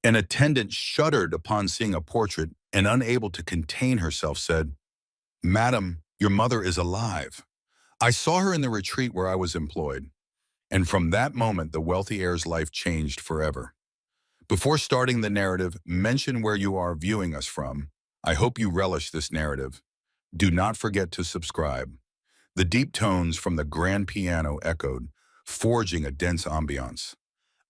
An attendant shuddered upon seeing a portrait and, unable to contain herself, said, "Madam, your mother is alive. I saw her in the retreat where I was employed." And from that moment, the wealthy heir's life changed forever. Before starting the narrative, mention where you are viewing us from. I hope you relish this narrative. Do not forget to subscribe. The deep tones from the grand piano echoed, forging a dense ambiance.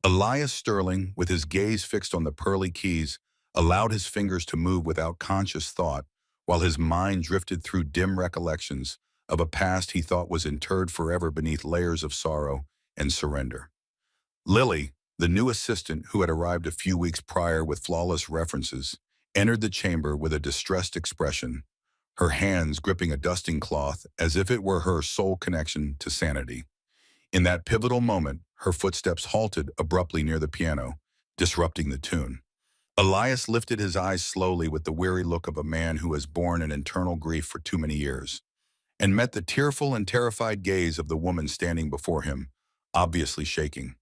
Elias Sterling, with his gaze fixed on the pearly keys, allowed his fingers to move without conscious thought, while his mind drifted through dim recollections of a past he thought was interred forever beneath layers of sorrow and surrender. Lily, the new assistant who had arrived a few weeks prior with flawless references, entered the chamber with a distressed expression, her hands gripping a dusting cloth as if it were her sole connection to sanity. In that pivotal moment, her footsteps halted abruptly near the piano, disrupting the tune. Elias lifted his eyes slowly with the weary look of a man who has borne an internal grief for too many years, and met the tearful and terrified gaze of the woman standing before him, obviously shaking.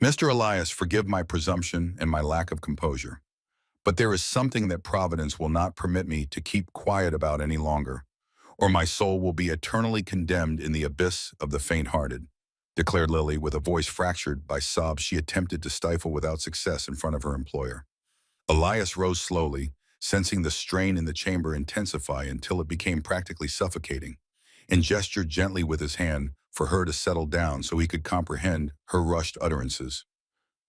"Mr. Elias, forgive my presumption and my lack of composure, but there is something that Providence will not permit me to keep quiet about any longer, or my soul will be eternally condemned in the abyss of the faint-hearted," declared Lily with a voice fractured by sobs she attempted to stifle without success in front of her employer. Elias rose slowly, sensing the strain in the chamber intensify until it became practically suffocating, and gestured gently with his hand for her to settle down so he could comprehend her rushed utterances.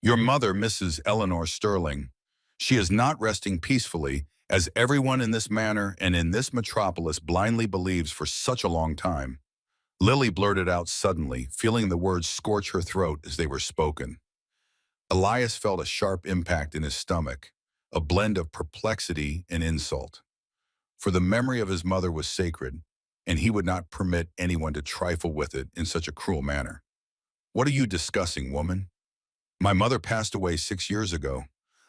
"Your mother, Mrs. Eleanor Sterling. She is not resting peacefully, as everyone in this manor and in this metropolis blindly believes for such a long time." Lily blurted out suddenly, feeling the words scorch her throat as they were spoken. Elias felt a sharp impact in his stomach, a blend of perplexity and insult. For the memory of his mother was sacred, and he would not permit anyone to trifle with it in such a cruel manner. "What are you discussing, woman? My mother passed away 6 years ago.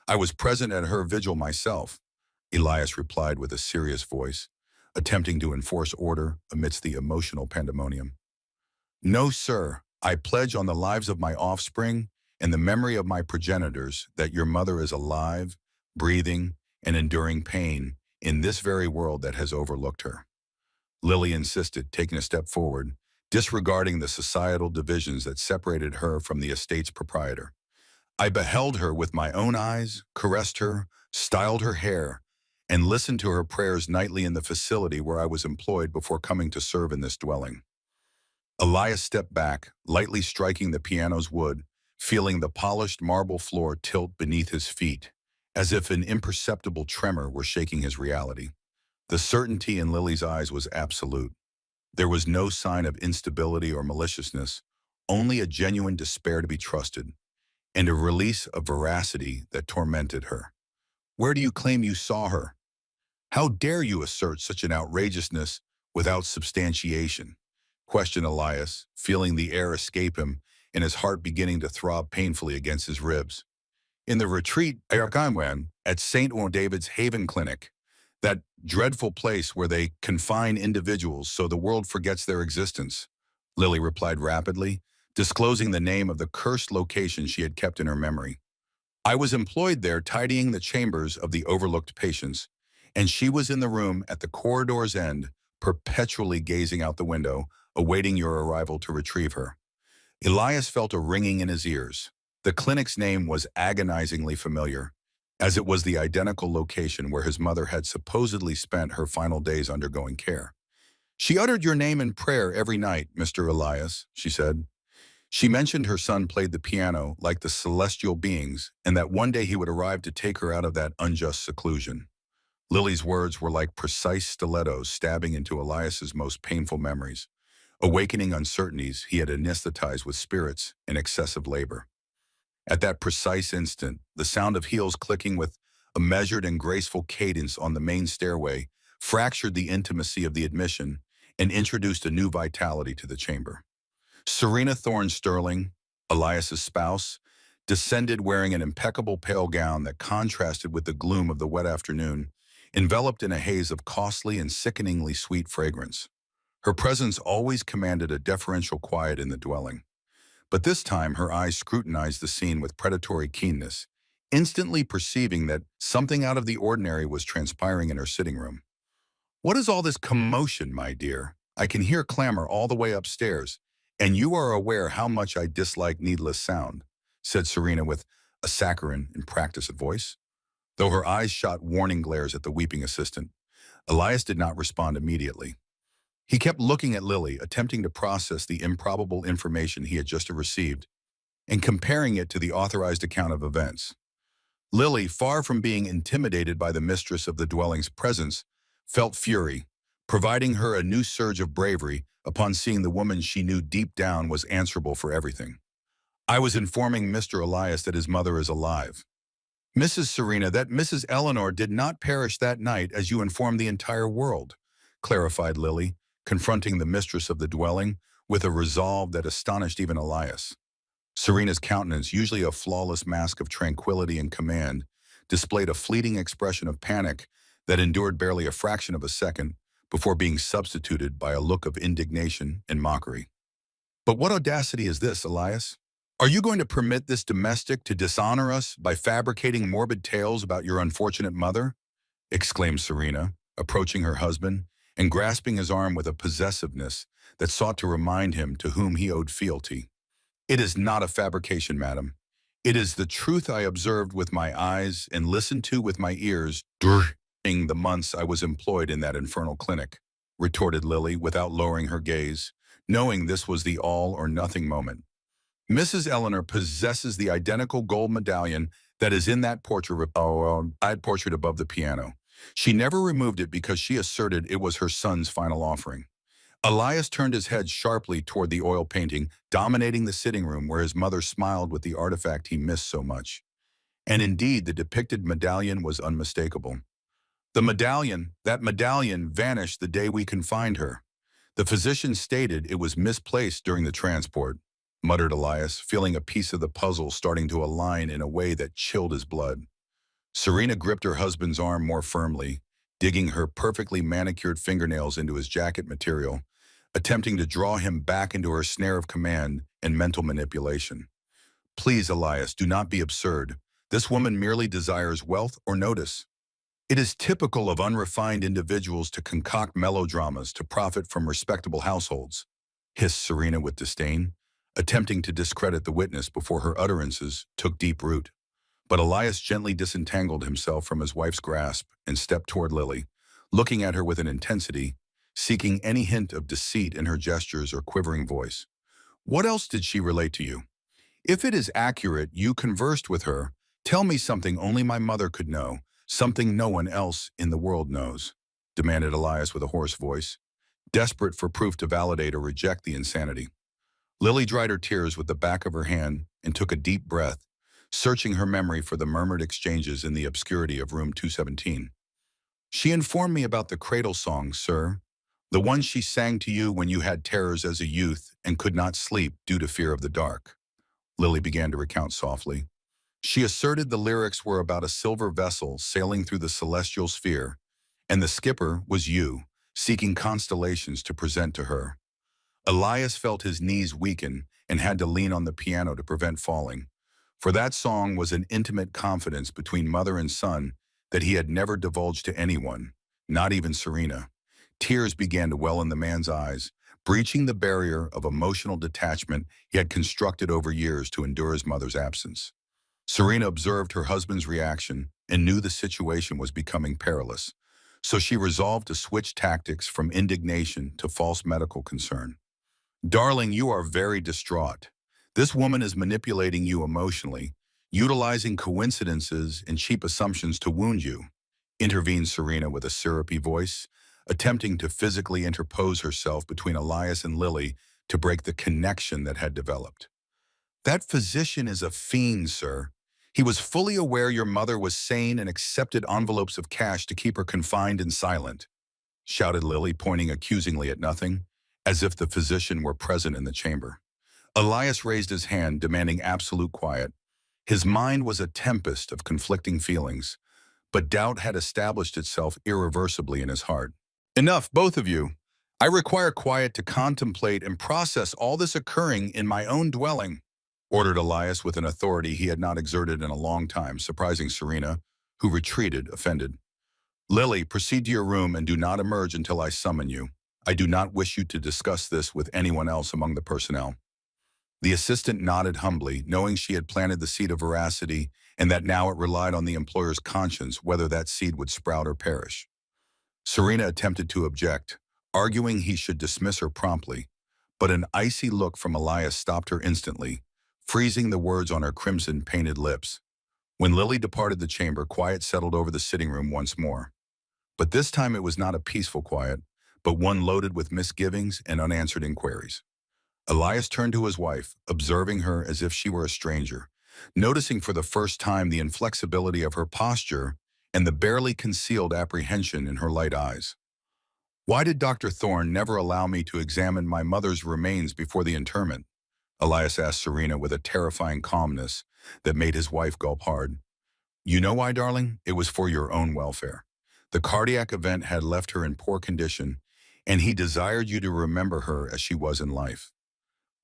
I was present at her vigil myself," Elias replied with a serious voice, attempting to enforce order amidst the emotional pandemonium. "No, sir. I pledge on the lives of my offspring and the memory of my progenitors that your mother is alive, breathing, and enduring pain in this very world that has overlooked her," Lily insisted, taking a step forward, disregarding the societal divisions that separated her from the estate's proprietor. "I beheld her with my own eyes, caressed her, styled her hair, and listened to her prayers nightly in the facility where I was employed before coming to serve in this dwelling." Elias stepped back, lightly striking the piano's wood, feeling the polished marble floor tilt beneath his feet, as if an imperceptible tremor were shaking his reality. The certainty in Lily's eyes was absolute. There was no sign of instability or maliciousness, only a genuine despair to be trusted, and a release of veracity that tormented her. "Where do you claim you saw her? How dare you assert such an outrageousness without substantiation?" questioned Elias, feeling the air escape him and his heart beginning to throb painfully against his ribs. "In the retreat at St. David's Haven Clinic, that dreadful place where they confine individuals so the world forgets their existence," Lily replied rapidly, disclosing the name of the cursed location she had kept in her memory. "I was employed there tidying the chambers of the overlooked patients, and she was in the room at the corridor's end, perpetually gazing out the window, awaiting your arrival to retrieve her." Elias felt a ringing in his ears. The clinic's name was agonizingly familiar, as it was the identical location where his mother had supposedly spent her final days undergoing care. "She uttered your name in prayer every night, Mr. Elias," she said. "She mentioned her son played the piano like the celestial beings, and that one day he would arrive to take her out of that unjust seclusion." Lily's words were like precise stilettos stabbing into Elias's most painful memories, awakening uncertainties he had anesthetized with spirits and excessive labor. At that precise instant, the sound of heels clicking with a measured and graceful cadence on the main stairway fractured the intimacy of the admission and introduced a new vitality to the chamber. Serena Thorne Sterling, Elias's spouse, descended wearing an impeccable pale gown that contrasted with the gloom of the wet afternoon, enveloped in a haze of costly and sickeningly sweet fragrance. Her presence always commanded a deferential quiet in the dwelling, but this time her eyes scrutinized the scene with predatory keenness, instantly perceiving that something out of the ordinary was transpiring in her sitting room. "What is all this commotion, my dear? I can hear clamor all the way upstairs, and you are aware how much I dislike needless sound," said Serena with a saccharine and practiced voice. Though her eyes shot warning glares at the weeping assistant, Elias did not respond immediately. He kept looking at Lily, attempting to process the improbable information he had just received and comparing it to the authorized account of events. Lily, far from being intimidated by the mistress of the dwelling's presence, felt fury, providing her a new surge of bravery upon seeing the woman she knew deep down was answerable for everything. "I was informing Mr. Elias that his mother is alive. Mrs. Serena, that Mrs. Eleanor did not perish that night as you informed the entire world," clarified Lily, confronting the mistress of the dwelling with a resolve that astonished even Elias. Serena's countenance, usually a flawless mask of tranquility and command, displayed a fleeting expression of panic that endured barely a fraction of a second before being substituted by a look of indignation and mockery. "But what audacity is this, Elias? Are you going to permit this domestic to dishonor us by fabricating morbid tales about your unfortunate mother?" exclaimed Serena, approaching her husband and grasping his arm with a possessiveness that sought to remind him to whom he owed fealty. "It is not a fabrication, madam. It is the truth I observed with my eyes and listened to with my ears during the months I was employed in that infernal clinic," retorted Lily without lowering her gaze, knowing this was the all-or-nothing moment. "Mrs. Eleanor possesses the identical gold medallion that is in that portrait above the piano. She never removed it because she asserted it was her son's final offering." Elias turned his head sharply toward the oil painting, dominating the sitting room where his mother smiled with the artifact he missed so much. And indeed, the depicted medallion was unmistakable. That medallion vanished the day we confined her. The physician stated it was misplaced during the transport," muttered Elias, feeling a piece of the puzzle starting to align in a way that chilled his blood. Serena gripped her husband's arm more firmly, digging her perfectly manicured fingernails into his jacket material, attempting to draw him back into her snare of command and mental manipulation. "Please, Elias, do not be absurd. This woman merely desires wealth or notice. It is typical of unrefined individuals to concoct melodramas to profit from respectable households," hissed Serena with disdain, attempting to discredit the witness before her utterances took deep root. But Elias gently disentangled himself from his wife's grasp and stepped toward Lily, looking at her with an intensity, seeking any hint of deceit in her gestures or quivering voice. "What else did she relate to you? If it is accurate you conversed with her, tell me something only my mother could know, something no one else in the world knows," demanded Elias with a hoarse voice, desperate for proof to validate or reject the insanity. Lily dried her tears with the back of her hand and took a deep breath, searching her memory for the murmured exchanges in the obscurity of room 217. "She informed me about the cradle song, sir, the one she sang to you when you had terrors as a youth and could not sleep due to fear of the dark," Lily began to recount softly. "She asserted the lyrics were about a silver vessel sailing through the celestial sphere, and the skipper was you, seeking constellations to present to her." Elias felt his knees weaken and had to lean on the piano to prevent falling, for that song was an intimate confidence between mother and son that he had never divulged to anyone, not even Serena. Tears began to well in the man's eyes, breaching the barrier of emotional detachment he had constructed over years to endure his mother's absence. Serena observed her husband's reaction and knew the situation was becoming perilous, so she resolved to switch tactics from indignation to false medical concern. "Darling, you are very distraught. This woman is manipulating you emotionally, utilizing coincidences and cheap assumptions to wound you," intervened Serena with a syrupy voice, attempting to physically interpose herself between Elias and Lily to break the connection that had developed. "That physician is a fiend, sir. He was fully aware your mother was sane and accepted envelopes of cash to keep her confined and silent," shouted Lily, pointing accusingly at nothing, as if the physician were present in the chamber. Elias raised his hand, demanding absolute quiet. His mind was a tempest of conflicting feelings, but doubt had established itself irreversibly in his heart. "Enough, both of you. I require quiet to contemplate and process all this occurring in my own dwelling." ordered Elias with an authority he had not exerted in a long time, surprising Serena, who retreated, offended. Lily, proceed to your room and do not emerge until I summon you. I do not wish you to discuss this with anyone else among the personnel. The assistant nodded humbly, knowing she had planted the seed of veracity and that now it relied on the employer's conscience whether that seed would sprout or perish. Serena attempted to object, arguing he should dismiss her promptly, but an icy look from Elias stopped her instantly, freezing the words on her crimson-painted lips. When Lily departed the chamber, quiet settled over the sitting room once more. But this time it was not a peaceful quiet, but one loaded with misgivings and unanswered inquiries. Elias turned to his wife, observing her as if she were a stranger, noticing for the first time the inflexibility of her posture and the barely concealed apprehension in her light eyes. Why did Dr. Thorne never allow me to examine my mother's remains before the interment? Elias asked Serena with a terrifying calmness that made his wife gulp hard. You know why, darling? It was for your own welfare. The cardiac event had left her in poor condition, and he desired you to remember her as she was in life.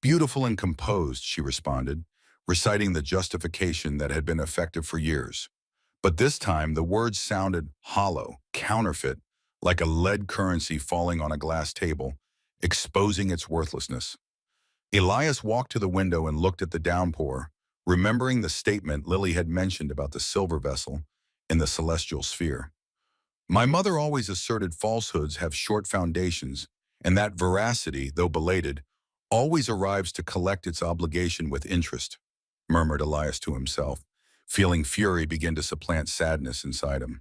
Beautiful and composed, she responded, reciting the justification that had been effective for years. But this time the words sounded hollow, counterfeit, like a lead currency falling on a glass table, exposing its worthlessness. Elias walked to the window and looked at the downpour, remembering the statement Lily had mentioned about the silver vessel in the celestial sphere. My mother always asserted falsehoods have short foundations, and that veracity, though belated, always arrives to collect its obligation with interest, murmured Elias to himself, feeling fury begin to supplant sadness inside him.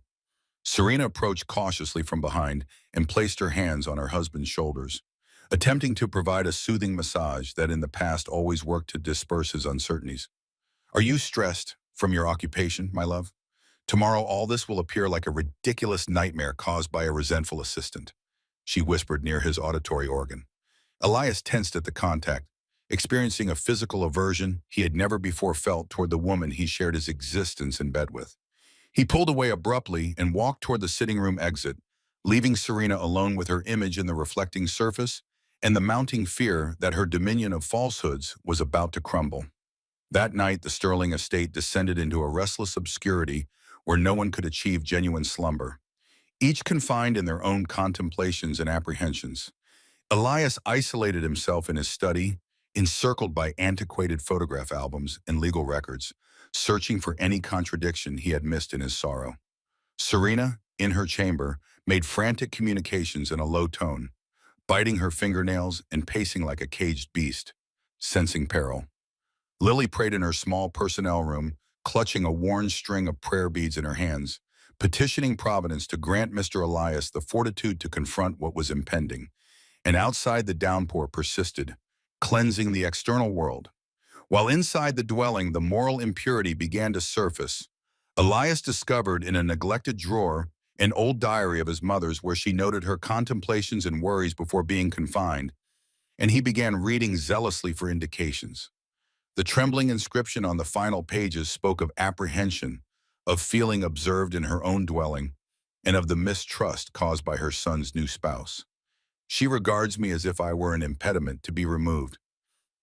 Serena approached cautiously from behind and placed her hands on her husband's shoulders, attempting to provide a soothing massage that in the past always worked to disperse his uncertainties. Are you stressed from your occupation, my love? Tomorrow all this will appear like a ridiculous nightmare caused by a resentful assistant, she whispered near his auditory organ. Elias tensed at the contact, experiencing a physical aversion he had never before felt toward the woman he shared his existence in bed with. He pulled away abruptly and walked toward the sitting room exit, leaving Serena alone with her image in the reflecting surface and the mounting fear that her dominion of falsehoods was about to crumble. That night, the Sterling estate descended into a restless obscurity where no one could achieve genuine slumber, each confined in their own contemplations and apprehensions. Elias isolated himself in his study, encircled by antiquated photograph albums and legal records, searching for any contradiction he had missed in his sorrow. Serena, in her chamber, made frantic communications in a low tone, biting her fingernails and pacing like a caged beast, sensing peril. Lily prayed in her small personnel room, clutching a worn string of prayer beads in her hands, petitioning Providence to grant Mr. Elias the fortitude to confront what was impending. And outside the downpour persisted, cleansing the external world. While inside the dwelling the moral impurity began to surface, Elias discovered in a neglected drawer an old diary of his mother's where she noted her contemplations and worries before being confined, and he began reading zealously for indications. The trembling inscription on the final pages spoke of apprehension, of feeling observed in her own dwelling, and of the mistrust caused by her son's new spouse. She regards me as if I were an impediment to be removed,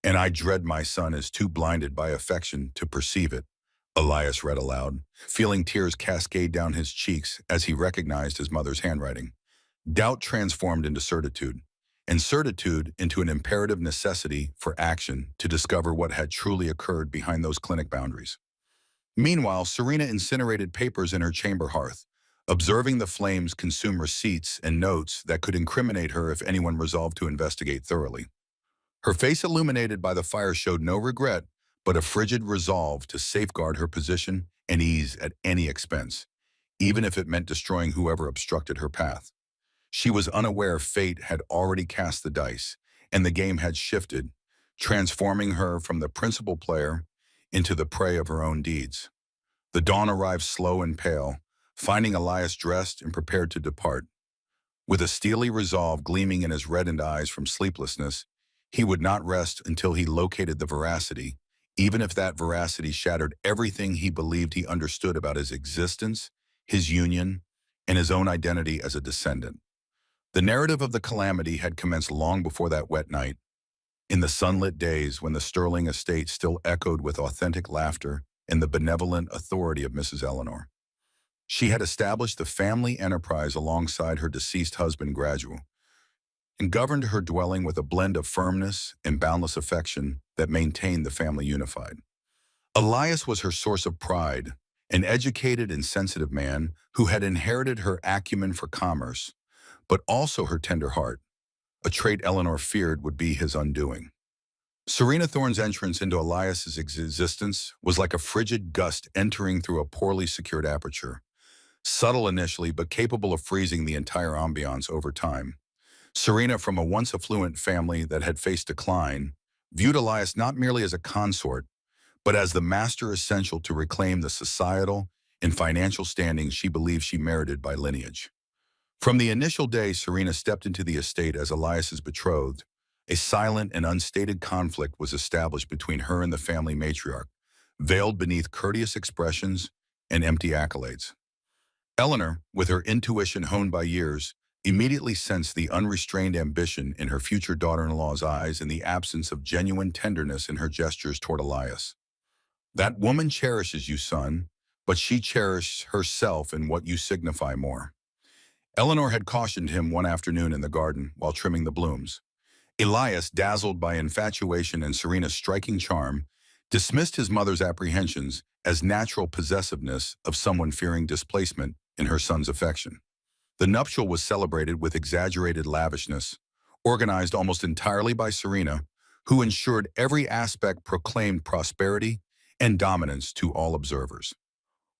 and I dread my son is too blinded by affection to perceive it, Elias read aloud, feeling tears cascade down his cheeks as he recognized his mother's handwriting. Doubt transformed into certitude, and certitude into an imperative necessity for action to discover what had truly occurred behind those clinic boundaries. Meanwhile, Serena incinerated papers in her chamber hearth, observing the flames consume receipts and notes that could incriminate her if anyone resolved to investigate thoroughly. Her face illuminated by the fire showed no regret, but a frigid resolve to safeguard her position and ease at any expense, even if it meant destroying whoever obstructed her path. She was unaware fate had already cast the dice, and the game had shifted, transforming her from the principal player into the prey of her own deeds. The dawn arrived slow and pale, finding Elias dressed and prepared to depart. With a steely resolve gleaming in his reddened eyes from sleeplessness, he would not rest until he located the veracity, even if that veracity shattered everything he believed he understood about his existence, his union, and his own identity as a descendant. The narrative of the calamity had commenced long before that wet night. In the sunlit days when the Sterling estate still echoed with authentic laughter and the benevolent authority of Mrs. Eleanor. She had established the family enterprise alongside her deceased husband gradual, and governed her dwelling with a blend of firmness and boundless affection that maintained the family unified. Elias was her source of pride, an educated and sensitive man who had inherited her acumen for commerce, but also her tender heart, a trait Eleanor feared would be his undoing. Serena Thorne's entrance into Elias's existence was like a frigid gust entering through a poorly secured aperture, subtle initially but capable of freezing the entire ambiance over time. Serena, from a once affluent family that had faced decline, viewed Elias not merely as a consort, but as the master essential to reclaim the societal and financial standing she believed she merited by lineage. From the initial day Serena stepped into the estate as Elias's betrothed, a silent and unstated conflict was established between her and the family matriarch, veiled beneath courteous expressions and empty accolades. Eleanor, with her intuition honed by years, immediately sensed the unrestrained ambition in her future daughter-in-law's eyes and the absence of genuine tenderness in her gestures toward Elias. "That woman cherishes you, son, but she cherishes herself in what you signify more." Eleanor had cautioned him one afternoon in the garden while trimming the blooms. Elias, dazzled by infatuation and Serena's striking charm, dismissed his mother's apprehensions as natural possessiveness of someone fearing displacement in her son's affection. The nuptial was celebrated with exaggerated lavishness, organized almost entirely by Serena, who ensured every aspect proclaimed prosperity and dominance to all observers.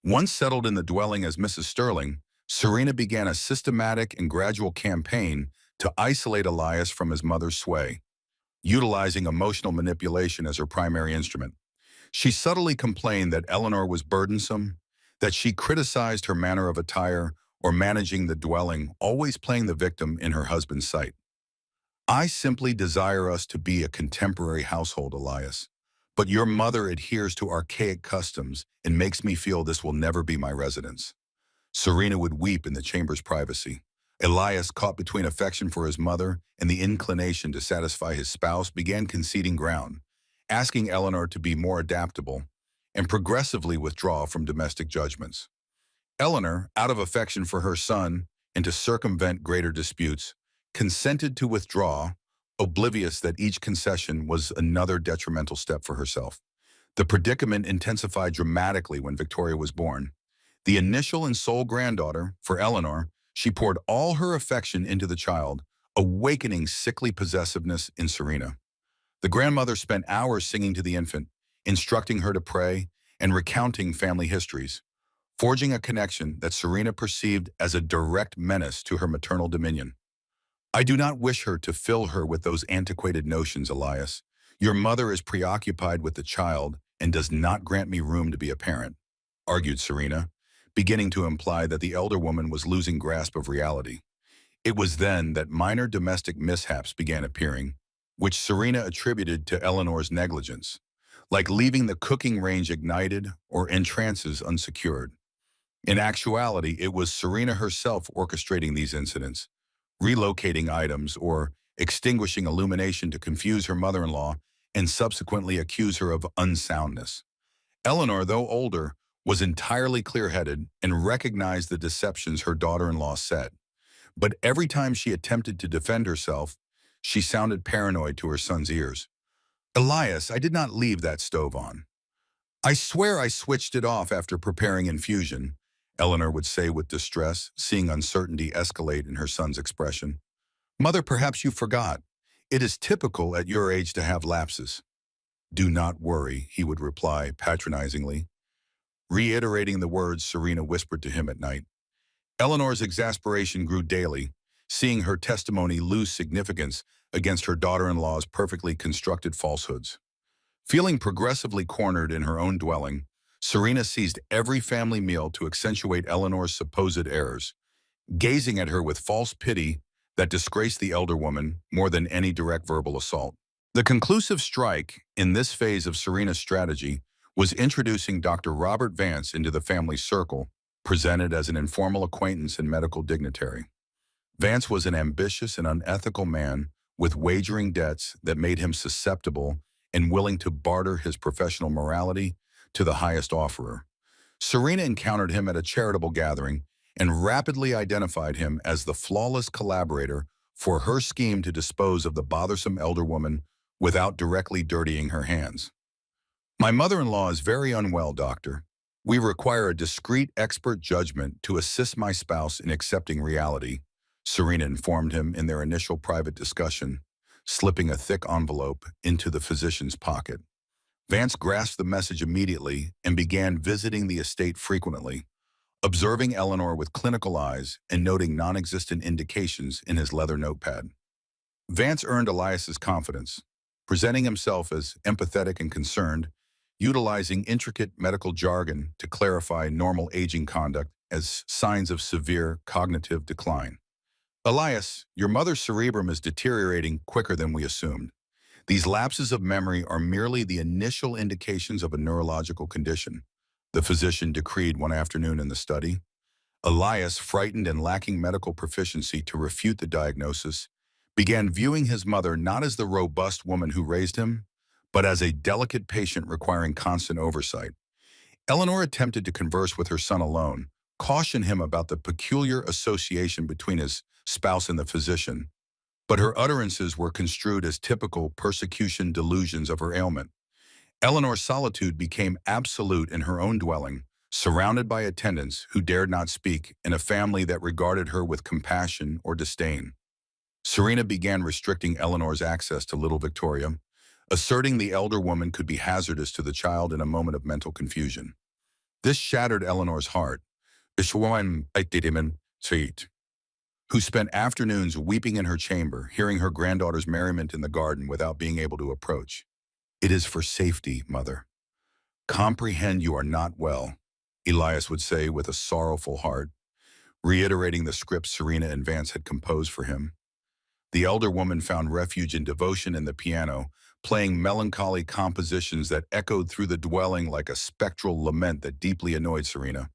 Once settled in the dwelling as Mrs. Sterling, Serena began a systematic and gradual campaign to isolate Elias from his mother's sway, utilizing emotional manipulation as her primary instrument. She subtly complained that Eleanor was burdensome, that she criticized her manner of attire or managing the dwelling, always playing the victim in her husband's sight. "I simply desire us to be a contemporary household, Elias. But your mother adheres to archaic customs and makes me feel this will never be my residence." Serena would weep in the chamber's privacy. Elias, caught between affection for his mother and the inclination to satisfy his spouse, began conceding ground, asking Eleanor to be more adaptable and progressively withdraw from domestic judgments. Eleanor, out of affection for her son and to circumvent greater disputes, consented to withdraw, oblivious that each concession was another detrimental step for herself. The predicament intensified dramatically when Victoria was born. The initial and sole granddaughter, for Eleanor, she poured all her affection into the child, awakening sickly possessiveness in Serena. The grandmother spent hours singing to the infant, instructing her to pray, and recounting family histories, forging a connection that Serena perceived as a direct menace to her maternal dominion. "I do not wish her to fill her with those antiquated notions, Elias. Your mother is preoccupied with the child and does not grant me room to be a parent," argued Serena, beginning to imply that the elder woman was losing grasp of reality. It was then that minor domestic mishaps began appearing, which Serena attributed to Eleanor's negligence, like leaving the cooking range ignited or entrances unsecured. In actuality, it was Serena herself orchestrating these incidents, relocating items or extinguishing illumination to confuse her mother-in-law and subsequently accuse her of unsoundness. Eleanor, though older, was entirely clear-headed and recognized the deceptions her daughter-in-law set. But every time she attempted to defend herself, she sounded paranoid to her son's ears. "Elias, I did not leave that stove on. I swear I switched it off after preparing infusion," Eleanor would say with distress, seeing uncertainty escalate in her son's expression. "Mother, perhaps you forgot. It is typical at your age to have lapses." "Do not worry," he would reply patronizingly, reiterating the words Serena whispered to him at night. Eleanor's exasperation grew daily, seeing her testimony lose significance against her daughter-in-law's perfectly constructed falsehoods. Feeling progressively cornered in her own dwelling, Serena seized every family meal to accentuate Eleanor's supposed errors, gazing at her with false pity that disgraced the elder woman more than any direct verbal assault. The conclusive strike in this phase of Serena's strategy was introducing Dr. Robert Vance into the family circle, presented as an informal acquaintance and medical dignitary. Vance was an ambitious and unethical man with wagering debts that made him susceptible and willing to barter his professional morality to the highest offerer. Serena encountered him at a charitable gathering and rapidly identified him as the flawless collaborator for her scheme to dispose of the bothersome elder woman without directly dirtying her hands. My mother-in-law is very unwell, doctor. We require a discreet expert judgment to assist my spouse in accepting reality, Serena informed him in their initial private discussion, slipping a thick envelope into the physician's pocket. Vance grasped the message immediately and began visiting the estate frequently, observing Eleanor with clinical eyes and noting non-existent indications in his leather notepad. Vance earned Elias's confidence, presenting himself as empathetic and concerned, utilizing intricate medical jargon to clarify normal aging conduct as signs of severe cognitive decline. Elias, your mother's cerebrum is deteriorating quicker than we assumed. These lapses of memory are merely the initial indications of a neurological condition, the physician decreed one afternoon in the study. Elias, frightened and lacking medical proficiency to refute the diagnosis, began viewing his mother not as the robust woman who raised him, but as a delicate patient requiring constant oversight. Eleanor attempted to converse with her son alone, caution him about the peculiar association between his spouse and the physician, but her utterances were construed as typical persecution delusions of her ailment. Eleanor's solitude became absolute in her own dwelling, surrounded by attendants who dared not speak in a family that regarded her with compassion or disdain. Serena began restricting Eleanor's access to little Victoria, asserting the elder woman could be hazardous to the child in a moment of mental confusion. This shattered Eleanor's heart, who spent afternoons weeping in her chamber, hearing her granddaughter's merriment in the garden without being able to approach. It is for safety, mother. Comprehend you are not well, Elias would say with a sorrowful heart, reiterating the script Serena and Vance had composed for him. The elder woman found refuge in devotion and the piano, playing melancholy compositions that echoed through the dwelling like a spectral lament that deeply annoyed Serena.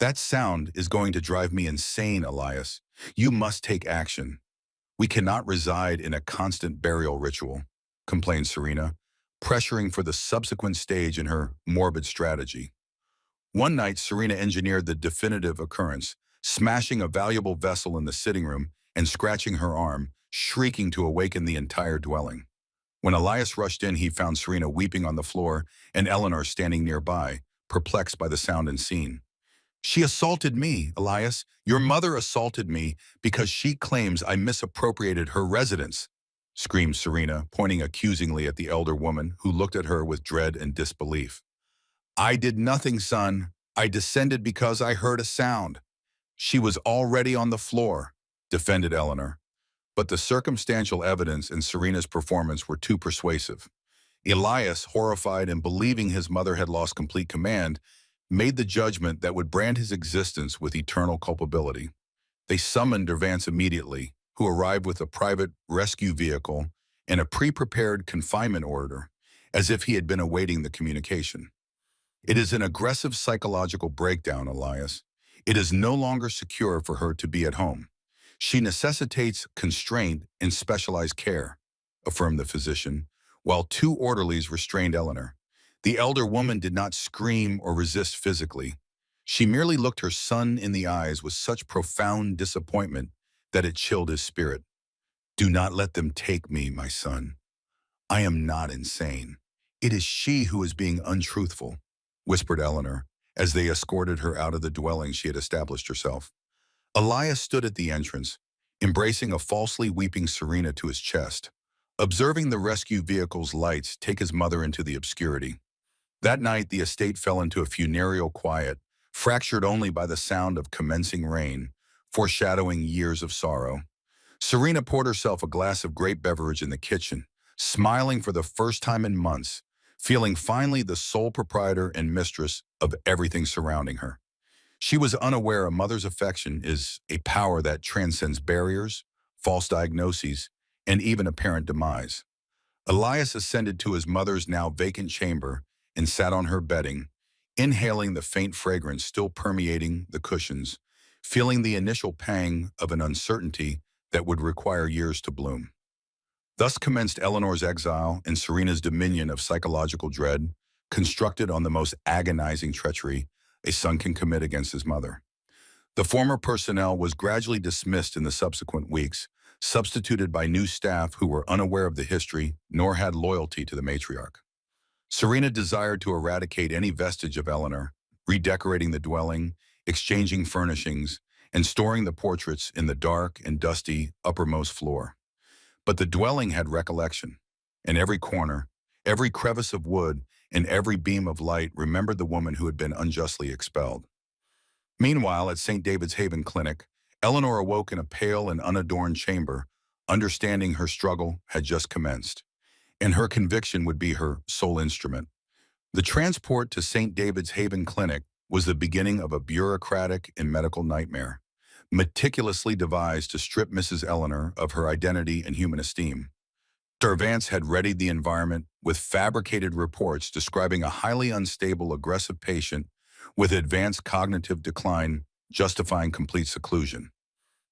That sound is going to drive me insane, Elias. You must take action. We cannot reside in a constant burial ritual, complained Serena, pressuring for the subsequent stage in her morbid strategy. One night, Serena engineered the definitive occurrence, smashing a valuable vessel in the sitting room and scratching her arm, shrieking to awaken the entire dwelling. When Elias rushed in, he found Serena weeping on the floor and Eleanor standing nearby, perplexed by the sound and scene. She assaulted me, Elias. Your mother assaulted me because she claims I misappropriated her residence, screamed Serena, pointing accusingly at the elder woman who looked at her with dread and disbelief. I did nothing, son. I descended because I heard a sound. She was already on the floor, defended Eleanor. But the circumstantial evidence in Serena's performance were too persuasive. Elias, horrified and believing his mother had lost complete command, made the judgment that would brand his existence with eternal culpability. They summoned Vance immediately, who arrived with a private rescue vehicle and a pre-prepared confinement order, as if he had been awaiting the communication. It is an aggressive psychological breakdown, Elias. It is no longer secure for her to be at home. She necessitates constraint and specialized care, affirmed the physician, while two orderlies restrained Eleanor. The elder woman did not scream or resist physically. She merely looked her son in the eyes with such profound disappointment that it chilled his spirit. Do not let them take me, my son. I am not insane. It is she who is being untruthful, whispered Eleanor, as they escorted her out of the dwelling she had established herself. Elias stood at the entrance, embracing a falsely weeping Serena to his chest, observing the rescue vehicle's lights take his mother into the obscurity. That night, the estate fell into a funereal quiet, fractured only by the sound of commencing rain, foreshadowing years of sorrow. Serena poured herself a glass of grape beverage in the kitchen, smiling for the first time in months, feeling finally the sole proprietor and mistress of everything surrounding her. She was unaware a mother's affection is a power that transcends barriers, false diagnoses, and even apparent demise. Elias ascended to his mother's now vacant chamber and sat on her bedding, inhaling the faint fragrance still permeating the cushions, feeling the initial pang of an uncertainty that would require years to bloom. Thus commenced Eleanor's exile and Serena's dominion of psychological dread, constructed on the most agonizing treachery a son can commit against his mother. The former personnel was gradually dismissed in the subsequent weeks, substituted by new staff who were unaware of the history nor had loyalty to the matriarch. Serena desired to eradicate any vestige of Eleanor, redecorating the dwelling, exchanging furnishings, and storing the portraits in the dark and dusty uppermost floor. But the dwelling had recollection, and every corner, every crevice of wood, and every beam of light remembered the woman who had been unjustly expelled. Meanwhile, at St. David's Haven Clinic, Eleanor awoke in a pale and unadorned chamber, understanding her struggle had just commenced, and her conviction would be her sole instrument. The transport to St. David's Haven Clinic was the beginning of a bureaucratic and medical nightmare, meticulously devised to strip Mrs. Eleanor of her identity and human esteem. Sir Vance had readied the environment with fabricated reports describing a highly unstable, aggressive patient with advanced cognitive decline, justifying complete seclusion.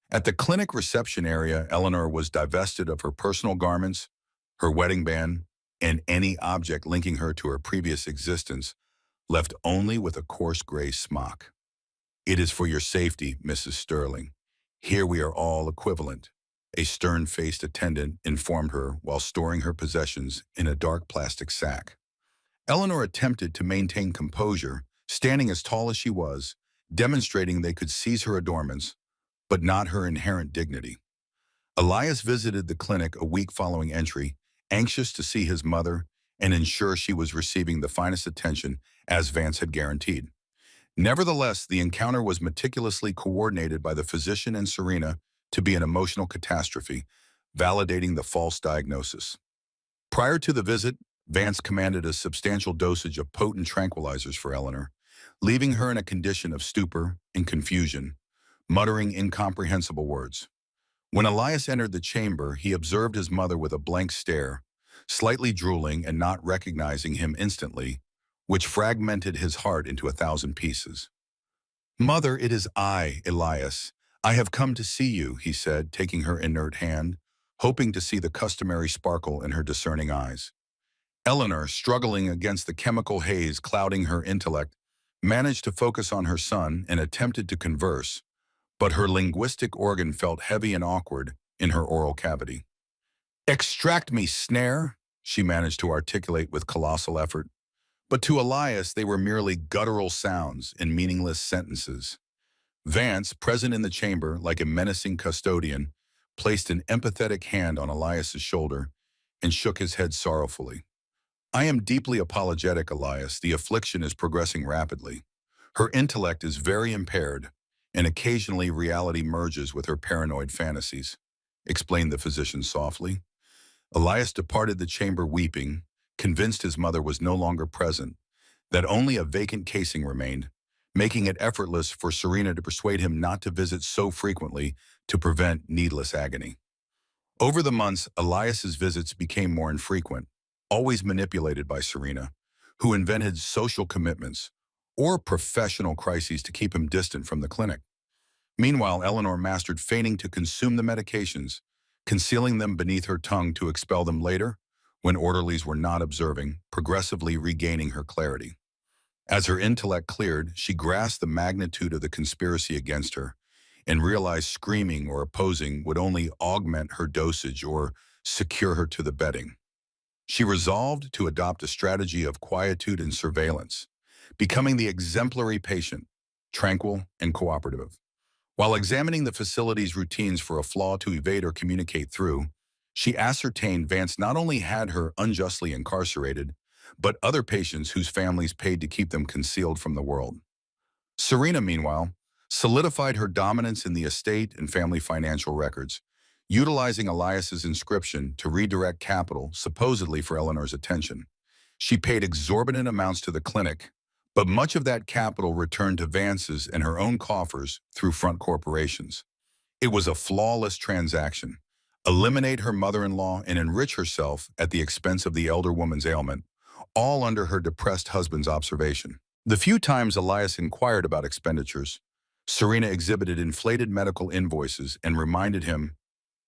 At the clinic reception area, Eleanor was divested of her personal garments, her wedding band, and any object linking her to her previous existence, left only with a coarse gray smock. "It is for your safety, Mrs. Sterling. Here we are all equivalent," a stern-faced attendant informed her while storing her possessions in a dark plastic sack. Eleanor attempted to maintain composure, standing as tall as she was, demonstrating they could seize her adornments, but not her inherent dignity. Elias visited the clinic a week following entry, anxious to see his mother and ensure she was receiving the finest attention as Vance had guaranteed. Nevertheless, the encounter was meticulously coordinated by the physician and Serena to be an emotional catastrophe, validating the false diagnosis. Prior to the visit, Vance commanded a substantial dosage of potent tranquilizers for Eleanor, leaving her in a condition of stupor and confusion, muttering incomprehensible words. When Elias entered the chamber, he observed his mother with a blank stare, slightly drooling and not recognizing him instantly, which fragmented his heart into 1,000 pieces. "Mother, it is I, Elias. I have come to see you," he said, taking her inert hand, hoping to see the customary sparkle in her discerning eyes. Eleanor, struggling against the chemical haze clouding her intellect, managed to focus on her son and attempted to converse, but her linguistic organ felt heavy and awkward in her oral cavity. "Extract me, snare," she managed to articulate with colossal effort. But to Elias, they were merely guttural sounds and meaningless sentences. Vance, present in the chamber like a menacing custodian, placed an empathetic hand on Elias's shoulder and shook his head sorrowfully. "I am deeply apologetic, Elias. The affliction is progressing rapidly. Her intellect is very impaired, and occasionally reality merges with her paranoid fantasies," explained the physician softly. Elias departed the chamber weeping, convinced his mother was no longer present, that only a vacant casing remained, making it effortless for Serena to persuade him not to visit so frequently to prevent needless agony. Over the months, Elias's visits became more infrequent, always manipulated by Serena, who invented social commitments or professional crises to keep him distant from the clinic. Meanwhile, Eleanor mastered feigning to consume the medications, concealing them beneath her tongue to expel them later, when orderlies were not observing, progressively regaining her clarity. As her intellect cleared, she grasped the magnitude of the conspiracy against her and realized screaming or opposing would only augment her dosage or secure her to the bedding. She resolved to adopt a strategy of quietude and surveillance, becoming the exemplary patient, tranquil and cooperative. While examining the facility's routines for a flaw to evade or communicate through, she ascertained Vance not only had her unjustly incarcerated, but other patients whose families paid to keep them concealed from the world. Serena, meanwhile, solidified her dominance in the estate and family financial records, utilizing Elias's inscription to redirect capital supposedly for Eleanor's attention. She paid exorbitant amounts to the clinic, but much of that capital returned to Vance's and her own coffers through front corporations. It was a flawless transaction. Eliminate her mother-in-law and enrich herself at the expense of the elder woman's ailment, all under her depressed husband's observation. The few times Elias inquired about expenditures, Serena exhibited inflated medical invoices and reminded him,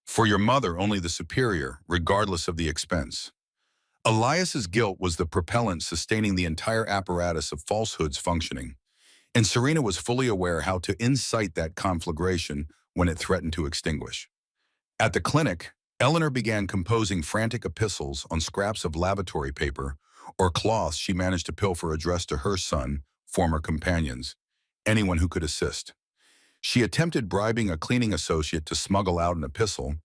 For your mother, only the superior, regardless of the expense. Elias's guilt was the propellant sustaining the entire apparatus of falsehoods functioning, and Serena was fully aware how to incite that conflagration when it threatened to extinguish. At the clinic, Eleanor began composing frantic epistles on scraps of lavatory paper or cloths she managed to pilfer addressed to her son, former companions, anyone who could assist. She attempted bribing a cleaning associate to smuggle out an epistle,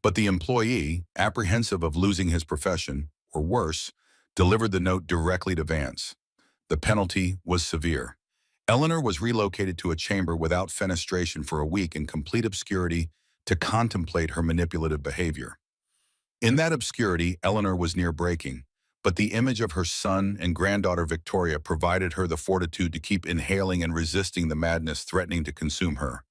but the employee, apprehensive of losing his profession, or worse, delivered the note directly to Vance. The penalty was severe. Eleanor was relocated to a chamber without fenestration for a week in complete obscurity to contemplate her manipulative behavior. In that obscurity, Eleanor was near breaking, but the image of her son and granddaughter Victoria provided her the fortitude to keep inhaling and resisting the madness threatening to consume her.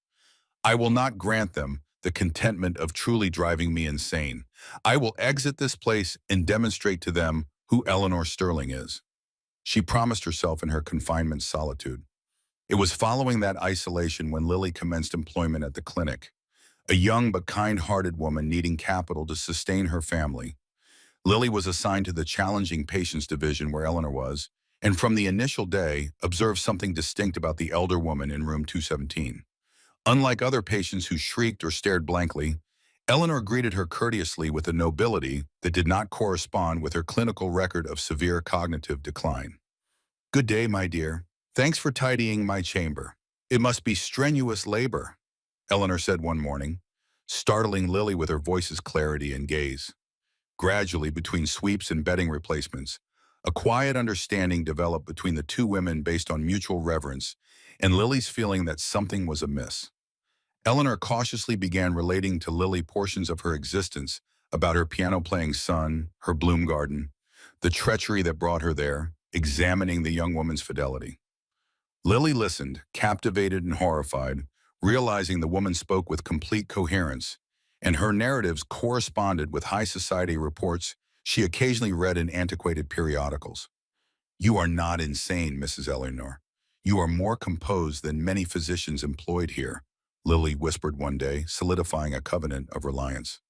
I will not grant them the contentment of truly driving me insane. I will exit this place and demonstrate to them who Eleanor Sterling is. She promised herself in her confinement solitude. It was following that isolation when Lily commenced employment at the clinic, a young but kind-hearted woman needing capital to sustain her family. Lily was assigned to the challenging patients division where Eleanor was, and from the initial day, observed something distinct about the elder woman in room 217. Unlike other patients who shrieked or stared blankly, Eleanor greeted her courteously with a nobility that did not correspond with her clinical record of severe cognitive decline. "Good day, my dear. Thanks for tidying my chamber. It must be strenuous labor," Eleanor said one morning, startling Lily with her voice's clarity and gaze. Gradually, between sweeps and bedding replacements, a quiet understanding developed between the two women based on mutual reverence and Lily's feeling that something was amiss. Eleanor cautiously began relating to Lily portions of her existence about her piano-playing son, her bloom garden, the treachery that brought her there, examining the young woman's fidelity. Lily listened, captivated and horrified, realizing the woman spoke with complete coherence, and her narratives corresponded with high society reports she occasionally read in antiquated periodicals. "You are not insane, Mrs. Eleanor. You are more composed than many physicians employed here," Lily whispered one day, solidifying a covenant of reliance.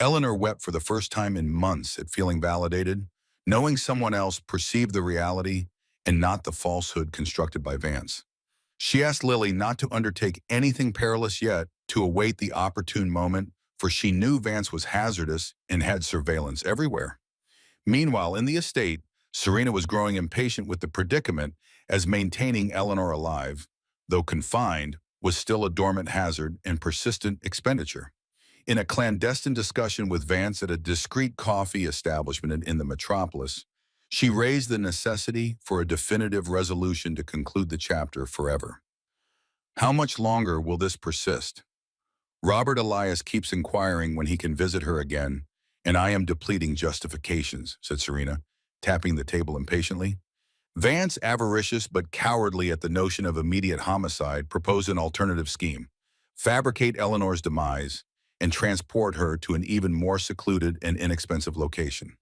Eleanor wept for the first time in months at feeling validated, knowing someone else perceived the reality and not the falsehood constructed by Vance. She asked Lily not to undertake anything perilous yet, to await the opportune moment, for she knew Vance was hazardous and had surveillance everywhere. Meanwhile, in the estate, Serena was growing impatient with the predicament, as maintaining Eleanor alive, though confined, was still a dormant hazard and persistent expenditure. In a clandestine discussion with Vance at a discreet coffee establishment in the metropolis, she raised the necessity for a definitive resolution to conclude the chapter forever. "How much longer will this persist? Robert Elias keeps inquiring when he can visit her again, and I am depleting justifications," said Serena, tapping the table impatiently. Vance, avaricious but cowardly at the notion of immediate homicide, proposed an alternative scheme: fabricate Eleanor's demise and transport her to an even more secluded and inexpensive location.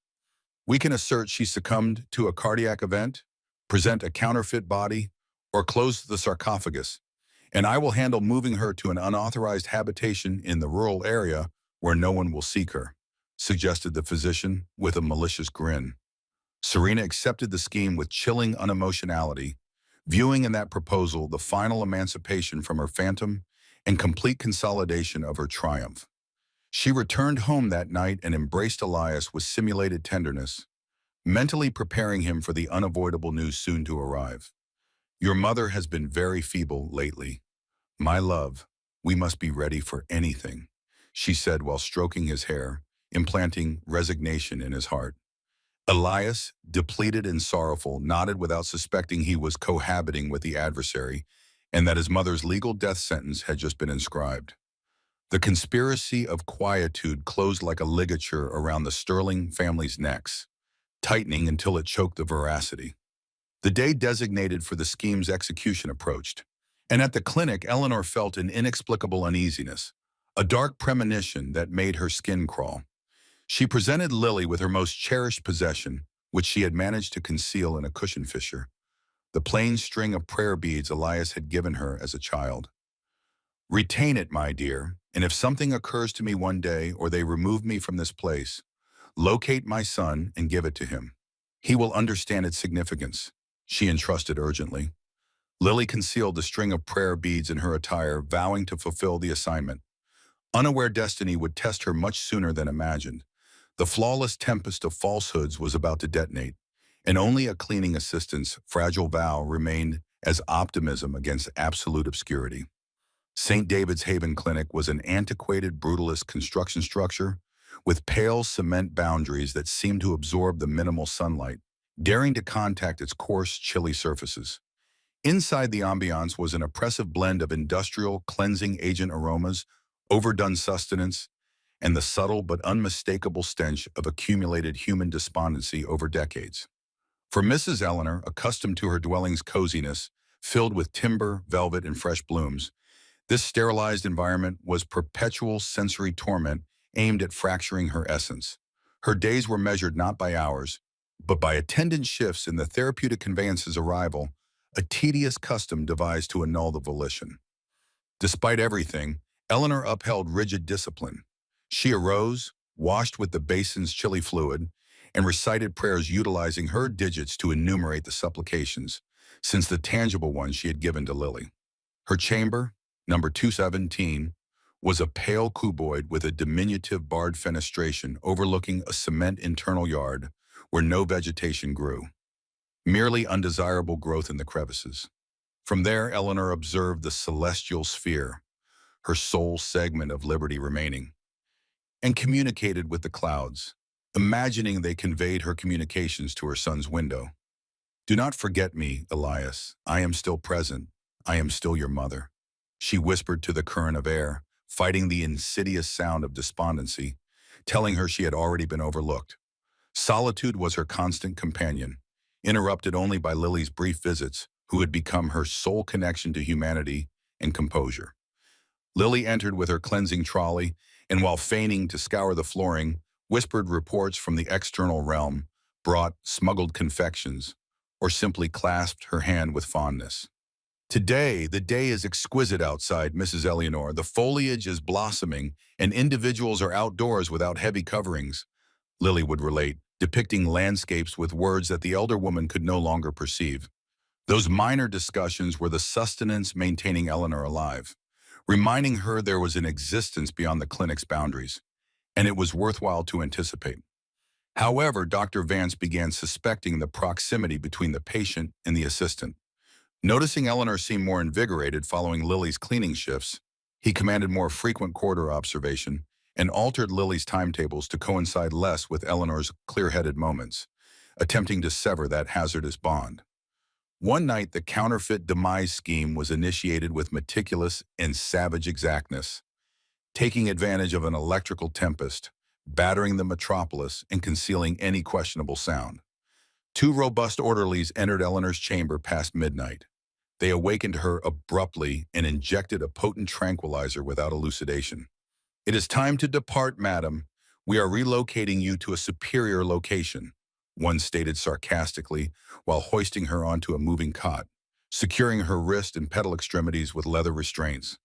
"We can assert she succumbed to a cardiac event, present a counterfeit body, or close the sarcophagus, and I will handle moving her to an unauthorized habitation in the rural area where no one will seek her," suggested the physician with a malicious grin. Serena accepted the scheme with chilling unemotionality, viewing in that proposal the final emancipation from her phantom and complete consolidation of her triumph. She returned home that night and embraced Elias with simulated tenderness, mentally preparing him for the unavoidable news soon to arrive. "Your mother has been very feeble lately. My love, we must be ready for anything," she said while stroking his hair, implanting resignation in his heart. Elias, depleted and sorrowful, nodded without suspecting he was cohabiting with the adversary and that his mother's legal death sentence had just been inscribed. The conspiracy of quietude closed like a ligature around the Sterling family's necks, tightening until it choked the veracity. The day designated for the scheme's execution approached, and at the clinic Eleanor felt an inexplicable uneasiness, a dark premonition that made her skin crawl. She presented Lily with her most cherished possession, which she had managed to conceal in a cushion fissure, the plain string of prayer beads Elias had given her as a child. "Retain it, my dear. And if something occurs to me one day or they remove me from this place, locate my son and give it to him. He will understand its significance, she entrusted urgently. Lily concealed the string of prayer beads in her attire, vowing to fulfill the assignment. Unaware destiny would test her much sooner than imagined. The flawless tempest of falsehoods was about to detonate, and only a cleaning assistant's fragile vow remained as optimism against absolute obscurity. St. David's Haven Clinic was an antiquated, brutalist construction structure with pale cement boundaries that seemed to absorb the minimal sunlight, daring to contact its coarse, chilly surfaces. Inside the ambiance was an oppressive blend of industrial cleansing agent aromas, overdone sustenance, and the subtle but unmistakable stench of accumulated human despondency over decades. For Mrs. Eleanor, accustomed to her dwelling's coziness, filled with timber, velvet, and fresh blooms, this sterilized environment was perpetual sensory torment aimed at fracturing her essence. Her days were measured not by hours, but by attendant shifts in the therapeutic conveyance's arrival, a tedious custom devised to annul the volition. Despite everything, Eleanor upheld rigid discipline. She arose, washed with the basin's chilly fluid, and recited prayers utilizing her digits to enumerate the supplications, since the tangible ones she had given to Lily. Her chamber, number 217, was a pale cuboid with a diminutive barred fenestration overlooking a cement internal yard where no vegetation grew, merely undesirable growth in the crevices. From there, Eleanor observed the celestial sphere, her sole segment of liberty remaining, and communicated with the clouds, imagining they conveyed her communications to her son's window. "Do not forget me, Elias. I am still present. I am still your mother," she whispered to the current of air, fighting the insidious sound of despondency, telling her she had already been overlooked. Solitude was her constant companion, interrupted only by Lily's brief visits, who had become her sole connection to humanity and composure. Lily entered with her cleansing trolley, and while feigning to scour the flooring, whispered reports from the external realm, brought smuggled confections, or simply clasped her hand with fondness. "Today, the day is exquisite outside, Mrs. Eleanor. The foliage is blossoming, and individuals are outdoors without heavy coverings," Lily would relate, depicting landscapes with words that the elder woman could no longer perceive. Those minor discussions were the sustenance maintaining Eleanor alive, reminding her there was an existence beyond the clinic's boundaries, and it was worthwhile to anticipate. However, Dr. Vance began suspecting the proximity between the patient and the assistant. Noticing Eleanor seemed more invigorated following Lily's cleaning shifts, he commanded more frequent corridor observation and altered Lily's timetables to coincide less with Eleanor's clear-headed moments, attempting to sever that hazardous bond. One night, the counterfeit demise scheme was initiated with meticulous and savage exactness, taking advantage of an electrical tempest, battering the metropolis and concealing any questionable sound. Two robust orderlies entered Eleanor's chamber past midnight. They awakened her abruptly and injected a potent tranquilizer without elucidation. "It is time to depart, madam. We are relocating you to a superior location," one stated sarcastically while hoisting her onto a moving cot, securing her wrist and pedal extremities with leather restraints.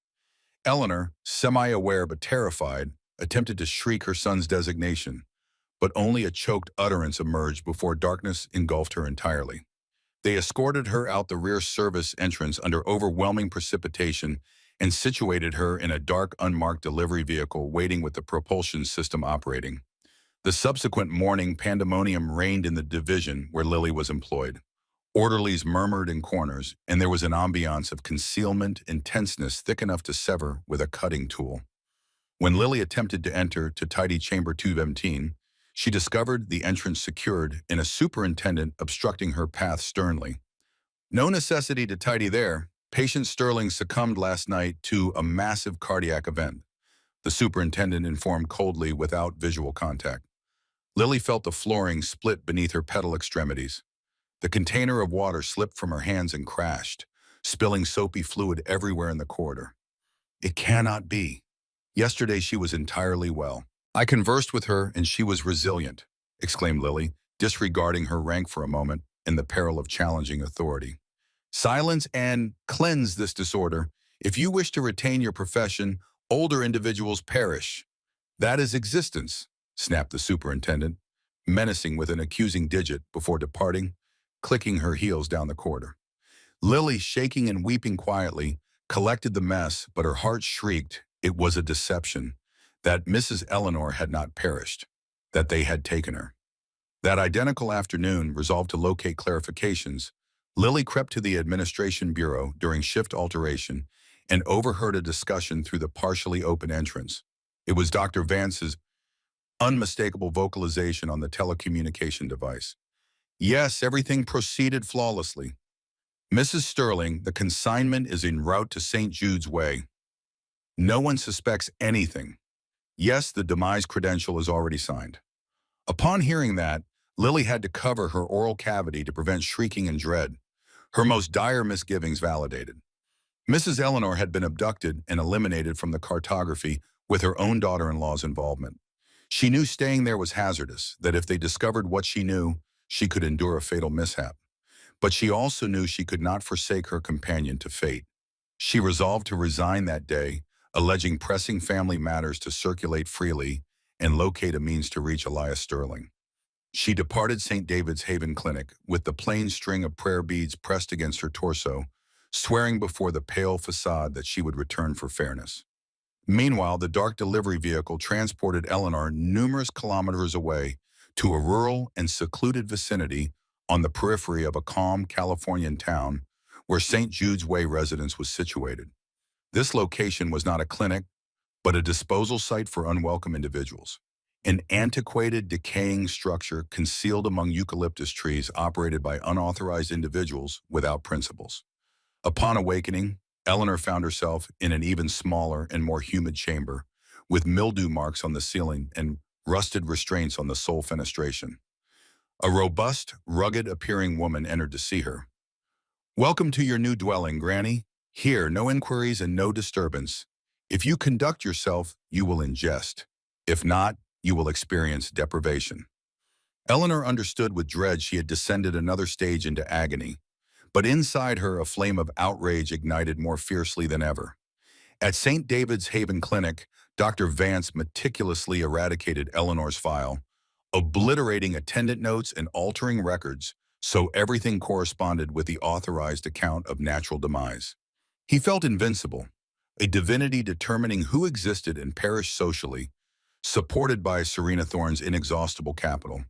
Eleanor, semi-aware but terrified, attempted to shriek her son's designation, but only a choked utterance emerged before darkness engulfed her entirely. They escorted her out the rear service entrance under overwhelming precipitation and situated her in a dark, unmarked delivery vehicle waiting with the propulsion system operating. The subsequent morning, pandemonium reigned in the division where Lily was employed. Orderlies murmured in corners, and there was an ambiance of concealment and tenseness thick enough to sever with a cutting tool. When Lily attempted to enter to tidy Chamber 217, she discovered the entrance secured and a superintendent obstructing her path sternly. "No necessity to tidy there. Patient Sterling succumbed last night to a massive cardiac event," the superintendent informed coldly without visual contact. Lily felt the flooring split beneath her pedal extremities. The container of water slipped from her hands and crashed, spilling soapy fluid everywhere in the corridor. "It cannot be. Yesterday she was entirely well. I conversed with her and she was resilient," exclaimed Lily, disregarding her rank for a moment and the peril of challenging authority. "Silence and cleanse this disorder. If you wish to retain your profession, Older individuals perish. That is existence, snapped the superintendent, menacing with an accusing digit before departing, clicking her heels down the corridor. Lily, shaking and weeping quietly, collected the mess, but her heart shrieked it was a deception, that Mrs. Eleanor had not perished, that they had taken her. That identical afternoon, resolved to locate clarifications, Lily crept to the administration bureau during shift alteration and overheard a discussion through the partially open entrance. It was Dr. Vance's unmistakable vocalization on the telecommunication device. Yes, everything proceeded flawlessly. Mrs. Sterling, the consignment is en route to St. Jude's Way. No one suspects anything. Yes, the demise credential is already signed. Upon hearing that, Lily had to cover her oral cavity to prevent shrieking and dread, her most dire misgivings validated. Mrs. Eleanor had been abducted and eliminated from the cartography with her own daughter-in-law's involvement. She knew staying there was hazardous, that if they discovered what she knew, she could endure a fatal mishap. But she also knew she could not forsake her companion to fate. She resolved to resign that day, alleging pressing family matters to circulate freely and locate a means to reach Elias Sterling. She departed St. David's Haven Clinic with the plain string of prayer beads pressed against her torso, swearing before the pale facade that she would return for fairness. Meanwhile, the dark delivery vehicle transported Eleanor numerous kilometers away to a rural and secluded vicinity on the periphery of a calm Californian town where St. Jude's Way residence was situated. This location was not a clinic, but a disposal site for unwelcome individuals. An antiquated, decaying structure concealed among eucalyptus trees operated by unauthorized individuals without principles. Upon awakening, Eleanor found herself in an even smaller and more humid chamber, with mildew marks on the ceiling and rusted restraints on the sole fenestration. A robust, rugged-appearing woman entered to see her. "Welcome to your new dwelling, Granny. Here, no inquiries and no disturbance. If you conduct yourself, you will ingest. If not, you will experience deprivation." Eleanor understood with dread she had descended another stage into agony, but inside her a flame of outrage ignited more fiercely than ever. At St. David's Haven Clinic, Dr. Vance meticulously eradicated Eleanor's file, obliterating attendant notes and altering records so everything corresponded with the authorized account of natural demise. He felt invincible, a divinity determining who existed and perished socially, supported by Serena Thorne's inexhaustible capital.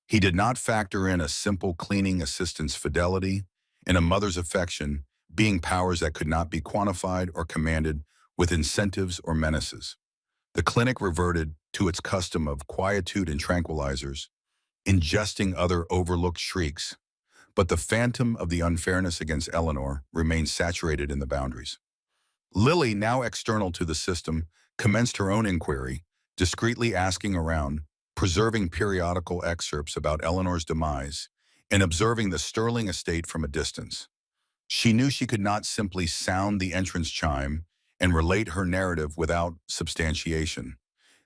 He did not factor in a simple cleaning assistant's fidelity and a mother's affection, being powers that could not be quantified or commanded with incentives or menaces. The clinic reverted to its custom of quietude and tranquilizers, ingesting other overlooked shrieks, but the phantom of the unfairness against Eleanor remained saturated in the boundaries. Lily, now external to the system, commenced her own inquiry, discreetly asking around, preserving periodical excerpts about Eleanor's demise, and observing the Sterling estate from a distance. She knew she could not simply sound the entrance chime and relate her narrative without substantiation.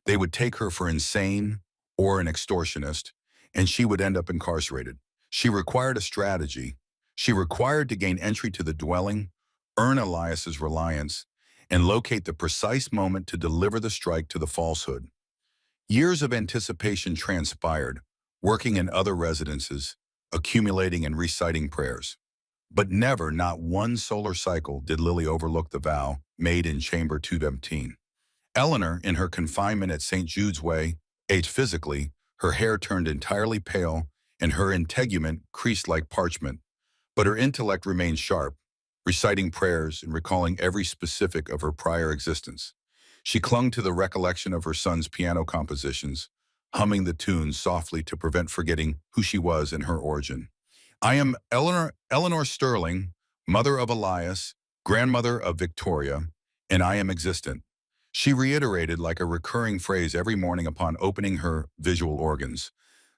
They would take her for insane or an extortionist, and she would end up incarcerated. She required a strategy. She required to gain entry to the dwelling, earn Elias's reliance, and locate the precise moment to deliver the strike to the falsehood. Years of anticipation transpired, working in other residences, accumulating and reciting prayers. But never, not one solar cycle, did Lily overlook the vow made in Chamber 217. Eleanor, in her confinement at St. Jude's Way, aged physically, her hair turned entirely pale, and her integument creased like parchment. But her intellect remained sharp, reciting prayers and recalling every specific of her prior existence. She clung to the recollection of her son's piano compositions, humming the tunes softly to prevent forgetting who she was and her origin. "I am Eleanor Sterling, mother of Elias, grandmother of Victoria, and I am existent," she reiterated like a recurring phrase every morning upon opening her visual organs.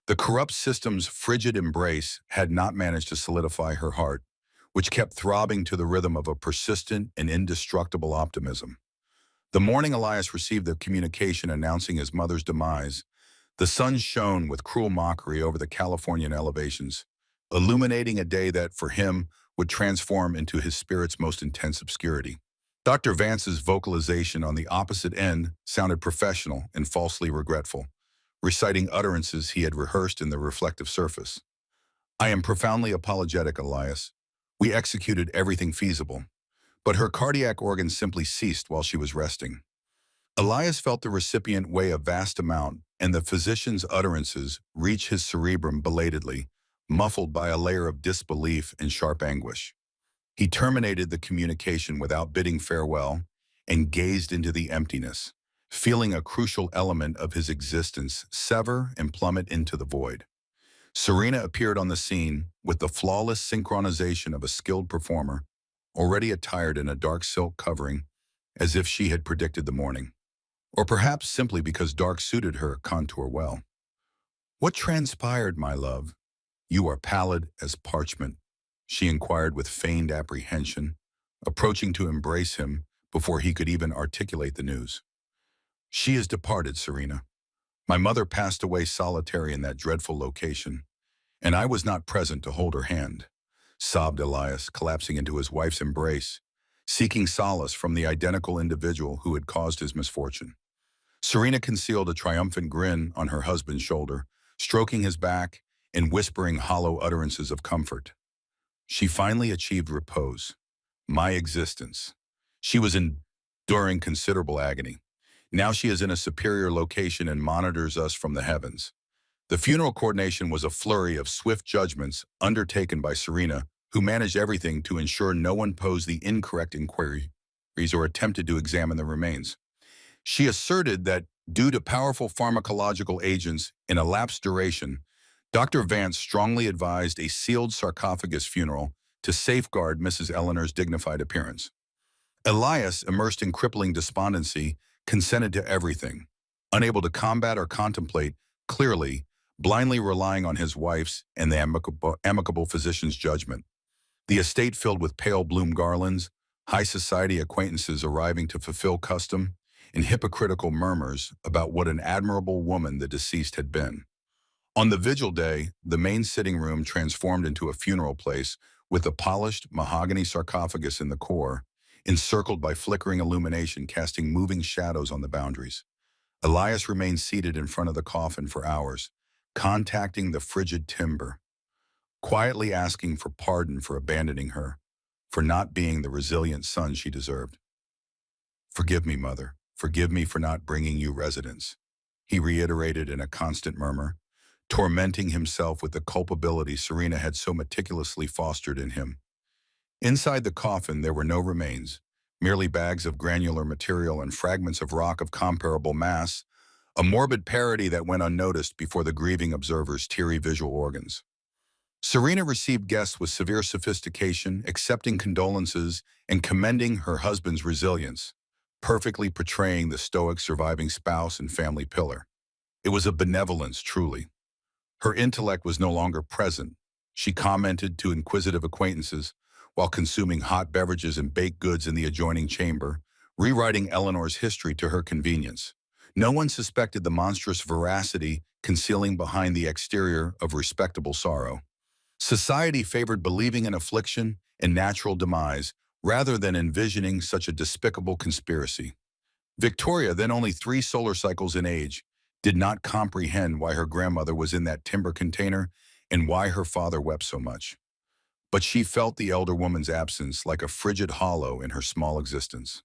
The corrupt system's frigid embrace had not managed to solidify her heart, which kept throbbing to the rhythm of a persistent and indestructible optimism. The morning Elias received the communication announcing his mother's demise, the sun shone with cruel mockery over the Californian elevations, illuminating a day that, for him, would transform into his spirit's most intense obscurity. Dr. Vance's vocalization on the opposite end sounded professional and falsely regretful, reciting utterances he had rehearsed in the reflective surface. I am profoundly apologetic, Elias. We executed everything feasible, but her cardiac organs simply ceased while she was resting. Elias felt the recipient weigh a vast amount, and the physician's utterances reach his cerebrum belatedly, muffled by a layer of disbelief and sharp anguish. He terminated the communication without bidding farewell and gazed into the emptiness, feeling a crucial element of his existence sever and plummet into the void. Serena appeared on the scene with the flawless synchronization of a skilled performer, already attired in a dark silk covering, as if she had predicted the morning. Or perhaps simply because dark suited her contour well. "What transpired, my love? You are pallid as parchment," she inquired with feigned apprehension, approaching to embrace him before he could even articulate the news. "She is departed, Serena. My mother passed away solitary in that dreadful location, and I was not present to hold her hand," sobbed Elias, collapsing into his wife's embrace, seeking solace from the identical individual who had caused his misfortune. Serena concealed a triumphant grin on her husband's shoulder, stroking his back and whispering hollow utterances of comfort. She finally achieved repose. My existence. She was enduring considerable agony. Now she is in a superior location and monitors us from the heavens. The funeral coordination was a flurry of swift judgments undertaken by Serena, who managed everything to ensure no one posed the incorrect inquiries or attempted to examine the remains. She asserted that due to powerful pharmacological agents in elapsed duration, Dr. Vance strongly advised a sealed sarcophagus funeral to safeguard Mrs. Eleanor's dignified appearance. Elias, immersed in crippling despondency, consented to everything, unable to combat or contemplate clearly, blindly relying on his wife's and the amicable physician's judgment. The estate filled with pale bloom garlands, high society acquaintances arriving to fulfill custom, and hypocritical murmurs about what an admirable woman the deceased had been. On the vigil day, the main sitting room transformed into a funeral place with a polished mahogany sarcophagus in the core, encircled by flickering illumination casting moving shadows on the boundaries. Elias remained seated in front of the coffin for hours, contacting the frigid timber, quietly asking for pardon for abandoning her, for not being the resilient son she deserved. "Forgive me, Mother. Forgive me for not bringing you residence," he reiterated in a constant murmur, tormenting himself with the culpability Serena had so meticulously fostered in him. Inside the coffin there were no remains, merely bags of granular material and fragments of rock of comparable mass, a morbid parody that went unnoticed before the grieving observer's teary visual organs. Serena received guests with severe sophistication, accepting condolences and commending her husband's resilience, perfectly portraying the stoic surviving spouse and family pillar. It was a benevolence, truly. Her intellect was no longer present. She commented to inquisitive acquaintances while consuming hot beverages and baked goods in the adjoining chamber, rewriting Eleanor's history to her convenience. No one suspected the monstrous veracity concealing behind the exterior of respectable sorrow. Society favored believing in affliction and natural demise rather than envisioning such a despicable conspiracy. Victoria, then only 3 solar cycles in age, did not comprehend why her grandmother was in that timber container and why her father wept so much. But she felt the elder woman's absence like a frigid hollow in her small existence.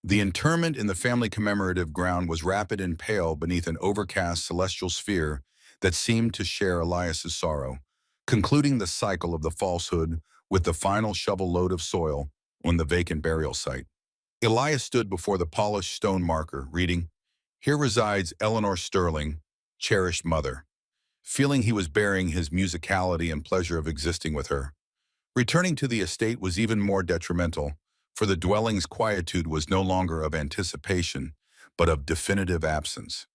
The interment in the family commemorative ground was rapid and pale beneath an overcast celestial sphere that seemed to share Elias's sorrow, concluding the cycle of the falsehood with the final shovel load of soil on the vacant burial site. Elias stood before the polished stone marker, reading, "Here resides Eleanor Sterling, cherished mother," feeling he was bearing his musicality and pleasure of existing with her. Returning to the estate was even more detrimental, for the dwelling's quietude was no longer of anticipation, but of definitive absence.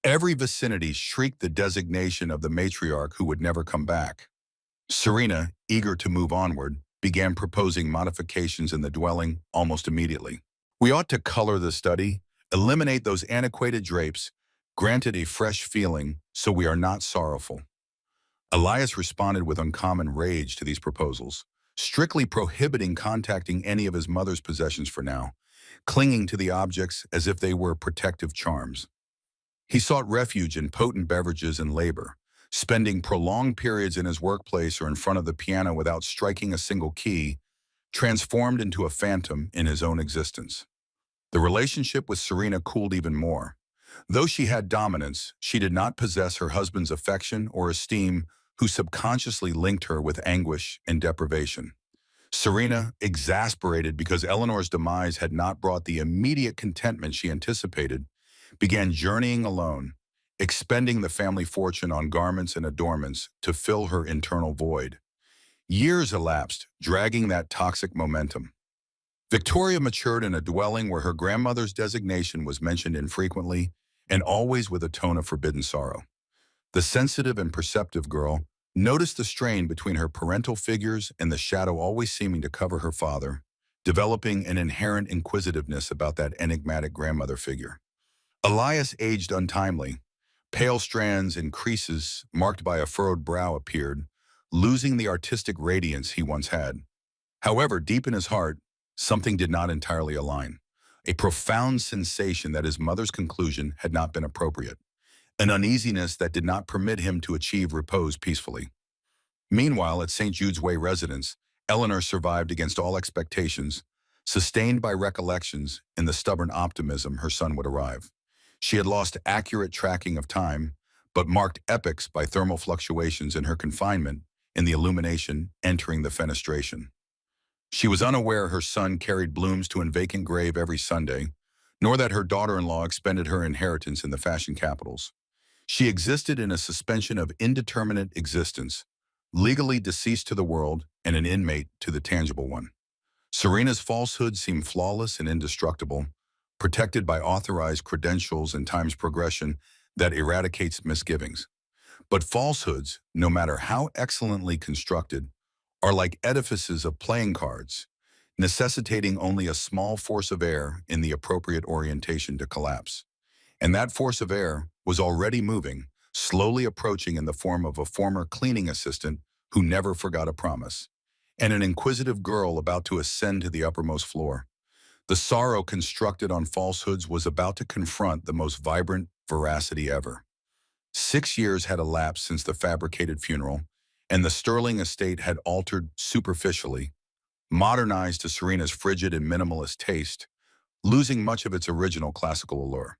Every vicinity shrieked the designation of the matriarch who would never come back. Serena, eager to move onward, began proposing modifications in the dwelling almost immediately. "We ought to color the study, eliminate those antiquated drapes, grant it a fresh feeling so we are not sorrowful." Elias responded with uncommon rage to these proposals, strictly prohibiting contacting any of his mother's possessions for now, clinging to the objects as if they were protective charms. He sought refuge in potent beverages and labor, spending prolonged periods in his workplace or in front of the piano without striking a single key, transformed into a phantom in his own existence. The relationship with Serena cooled even more. Though she had dominance, she did not possess her husband's affection or esteem, who subconsciously linked her with anguish and deprivation. Serena, exasperated because Eleanor's demise had not brought the immediate contentment she anticipated, began journeying alone, expending the family fortune on garments and adornments to fill her internal void. Years elapsed, dragging that toxic momentum. Victoria matured in a dwelling where her grandmother's designation was mentioned infrequently and always with a tone of forbidden sorrow. The sensitive and perceptive girl noticed the strain between her parental figures and the shadow always seeming to cover her father, developing an inherent inquisitiveness about that enigmatic grandmother figure. Elias aged untimely. Pale strands and creases marked by a furrowed brow appeared, losing the artistic radiance he once had. However, deep in his heart, something did not entirely align. A profound sensation that his mother's conclusion had not been appropriate. An uneasiness that did not permit him to achieve repose peacefully. Meanwhile, at St. Jude's Way residence, Eleanor survived against all expectations, sustained by recollections and the stubborn optimism her son would arrive. She had lost accurate tracking of time, but marked epochs by thermal fluctuations in her confinement and the illumination entering the fenestration. She was unaware her son carried blooms to a vacant grave every Sunday, nor that her daughter-in-law expended her inheritance in the fashion capitals. She existed in a suspension of indeterminate existence, legally deceased to the world and an inmate to the tangible one. Serena's falsehood seemed flawless and indestructible, protected by authorized credentials and time's progression that eradicates misgivings. But falsehoods, no matter how excellently constructed, are like edifices of playing cards, necessitating only a small force of air in the appropriate orientation to collapse. And that force of air was already moving, slowly approaching in the form of a former cleaning assistant who never forgot a promise, and an inquisitive girl about to ascend to the uppermost floor. The sorrow constructed on falsehoods was about to confront the most vibrant veracity ever. 6 years had elapsed since the fabricated funeral, and the Sterling estate had altered superficially, modernized to Serena's frigid and minimalist taste, losing much of its original classical allure.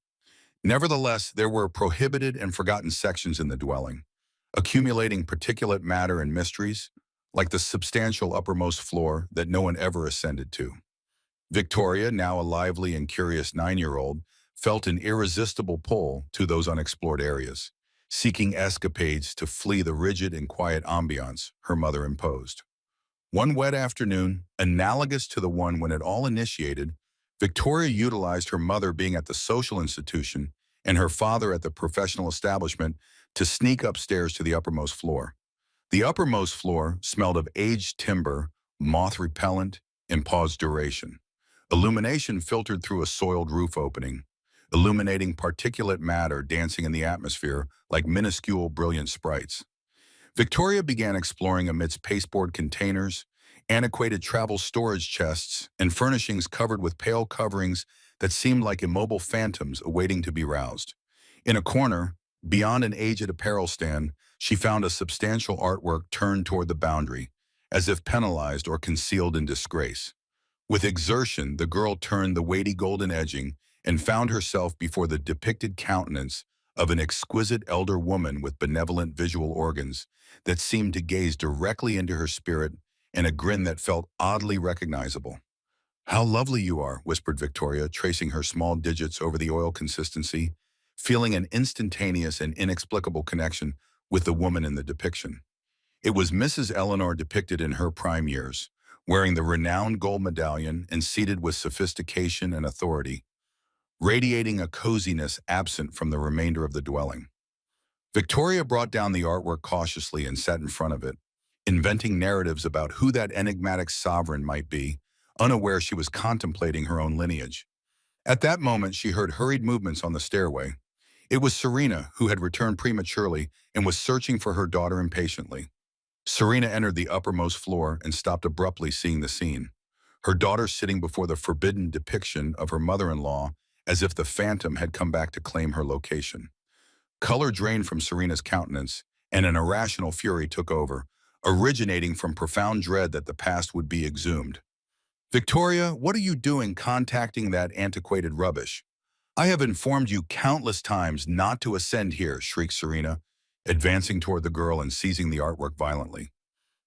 Nevertheless, there were prohibited and forgotten sections in the dwelling, accumulating particulate matter and mysteries, like the substantial uppermost floor that no one ever ascended to. Victoria, now a lively and curious 9-year-old, felt an irresistible pull to those unexplored areas, seeking escapades to flee the rigid and quiet ambiance her mother imposed. One wet afternoon, analogous to the one when it all initiated, Victoria utilized her mother being at the social institution and her father at the professional establishment to sneak upstairs to the uppermost floor. The uppermost floor smelled of aged timber, moth repellent, and paused duration. Illumination filtered through a soiled roof opening, illuminating particulate matter dancing in the atmosphere like minuscule brilliant sprites. Victoria began exploring amidst pasteboard containers, antiquated travel storage chests, and furnishings covered with pale coverings that seemed like immobile phantoms awaiting to be roused. In a corner, beyond an aged apparel stand, she found a substantial artwork turned toward the boundary, as if penalized or concealed in disgrace. With exertion, the girl turned the weighty golden edging and found herself before the depicted countenance of an exquisite elder woman with benevolent visual organs that seemed to gaze directly into her spirit and a grin that felt oddly recognizable. "How lovely you are," whispered Victoria, tracing her small digits over the oil consistency, feeling an instantaneous and inexplicable connection with the woman in the depiction. It was Mrs. Eleanor depicted in her prime years, wearing the renowned gold medallion and seated with sophistication and authority, radiating a coziness absent from the remainder of the dwelling. Victoria brought down the artwork cautiously and sat in front of it, inventing narratives about who that enigmatic sovereign might be, unaware she was contemplating her own lineage. At that moment, she heard hurried movements on the stairway. It was Serena, who had returned prematurely and was searching for her daughter impatiently. Serena entered the uppermost floor and stopped abruptly, seeing the scene. Her daughter sitting before the forbidden depiction of her mother-in-law, as if the phantom had come back to claim her location. Color drained from Serena's countenance, and an irrational fury took over, originating from profound dread that the past would be exhumed. "Victoria, what are you doing contacting that antiquated rubbish? I have informed you countless times not to ascend here," shrieked Serena, advancing toward the girl and seizing the artwork violently.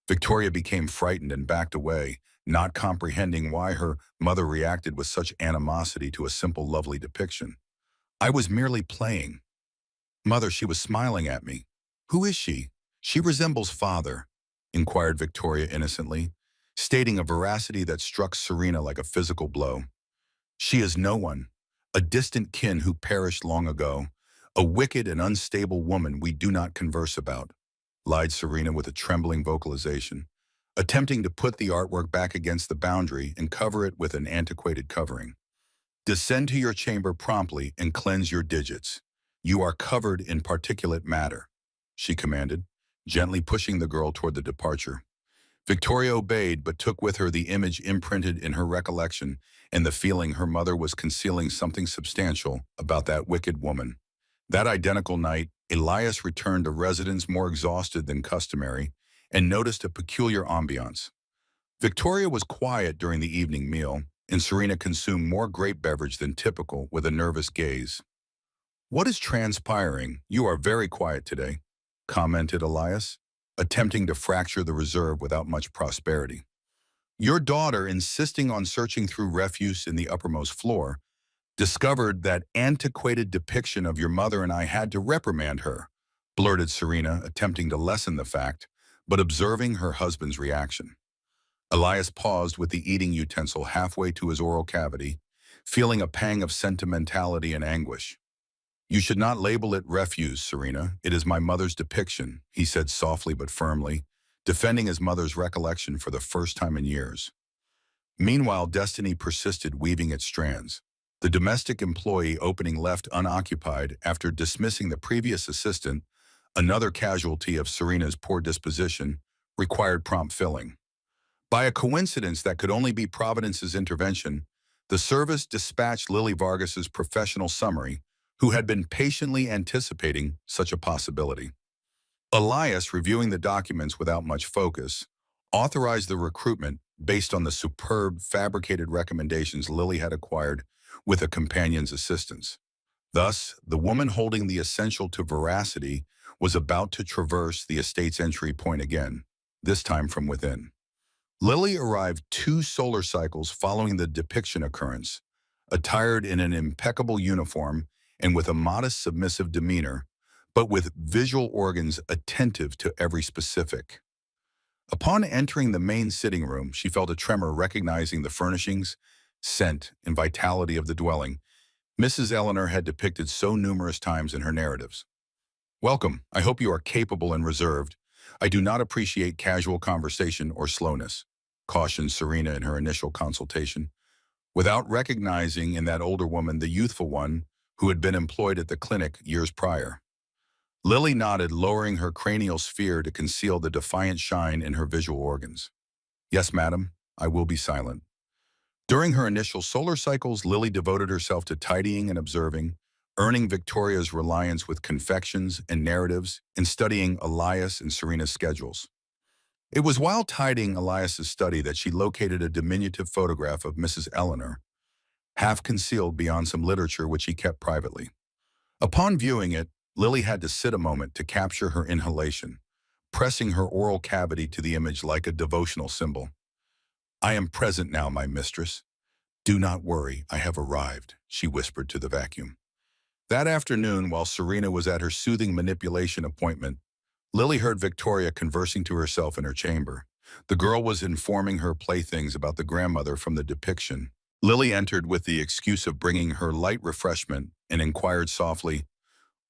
Victoria became frightened and backed away, not comprehending why her mother reacted with such animosity to a simple, lovely depiction. "I was merely playing." "Mother, she was smiling at me." "Who is she?" "She resembles father," inquired Victoria innocently, stating a veracity that struck Serena like a physical blow. "She is no one, a distant kin who perished long ago, a wicked and unstable woman we do not converse about," lied Serena with a trembling vocalization, attempting to put the artwork back against the boundary and cover it with an antiquated covering. "Descend to your chamber promptly and cleanse your digits. You are covered in particulate matter," she commanded, gently pushing the girl toward the departure. Victoria obeyed, but took with her the image imprinted in her recollection and the feeling her mother was concealing something substantial about that wicked woman. That identical night, Elias returned to residence more exhausted than customary and noticed a peculiar ambiance. Victoria was quiet during the evening meal, and Serena consumed more grape beverage than typical with a nervous gaze. "What is transpiring? You are very quiet today," commented Elias, attempting to fracture the reserve without much prosperity. "Your daughter, insisting on searching through refuse in the uppermost floor, discovered that antiquated depiction of your mother, and I had to reprimand her," blurted Serena, attempting to lessen the fact, but observing her husband's reaction. Elias paused with the eating utensil halfway to his oral cavity, feeling a pang of sentimentality and anguish. "You should not label it refuse, Serena. It is my mother's depiction," he said softly but firmly, defending his mother's recollection for the first time in years. Meanwhile, destiny persisted, weaving its strands. The domestic employee opening left unoccupied after dismissing the previous assistant, another casualty of Serena's poor disposition, required prompt filling. By a coincidence that could only be Providence's intervention, the service dispatched Lily Vargas's professional summary, who had been patiently anticipating such a possibility. Elias, reviewing the documents without much focus, authorized the recruitment based on the superb fabricated recommendations Lily had acquired with a companion's assistance. Thus, the woman holding the essential to veracity was about to traverse the estate's entry point again, this time from within. Lily arrived 2 solar cycles following the depiction occurrence, attired in an impeccable uniform and with a modest submissive demeanor, but with visual organs attentive to every specific. Upon entering the main sitting room, she felt a tremor recognizing the furnishings, scent, and vitality of the dwelling Mrs. Eleanor had depicted so numerous times in her narratives. "Welcome. I hope you are capable and reserved. I do not appreciate casual conversation or slowness," cautioned Serena in her initial consultation, without recognizing in that older woman the youthful one who had been employed at the clinic years prior. Lily nodded, lowering her cranial sphere to conceal the defiant shine in her visual organs. "Yes, madam, I will be silent." During her initial solar cycles, Lily devoted herself to tidying and observing, earning Victoria's reliance with confections and narratives and studying Elias and Serena's schedules. It was while tidying Elias's study that she located a diminutive photograph of Mrs. Eleanor, half concealed beyond some literature which he kept privately. Upon viewing it, Lily had to sit a moment to capture her inhalation, pressing her oral cavity to the image like a devotional symbol. "I am present now, my mistress. Do not worry, I have arrived," she whispered to the vacuum. That afternoon, while Serena was at her soothing manipulation appointment, Lily heard Victoria conversing to herself in her chamber. The girl was informing her playthings about the grandmother from the depiction. Lily entered with the excuse of bringing her light refreshment and inquired softly,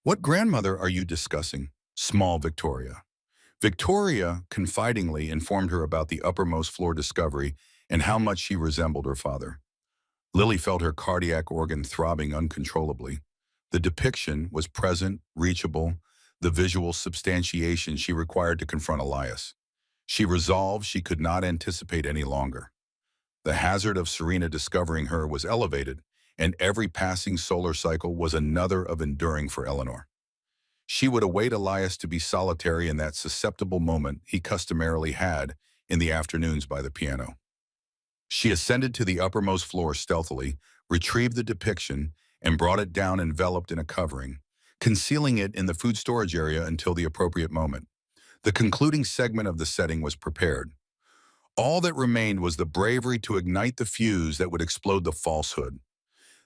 "What grandmother are you discussing?" "Small Victoria." Victoria confidingly informed her about the uppermost floor discovery and how much she resembled her father. Lily felt her cardiac organ throbbing uncontrollably. The depiction was present, reachable, the visual substantiation she required to confront Elias. She resolved she could not anticipate any longer. The hazard of Serena discovering her was elevated, and every passing solar cycle was another of enduring for Eleanor. She would await Elias to be solitary in that susceptible moment he customarily had in the afternoons by the piano. She ascended to the uppermost floor stealthily, retrieved the depiction, and brought it down enveloped in a covering, concealing it in the food storage area until the appropriate moment. The concluding segment of the setting was prepared. All that remained was the bravery to ignite the fuse that would explode the falsehood.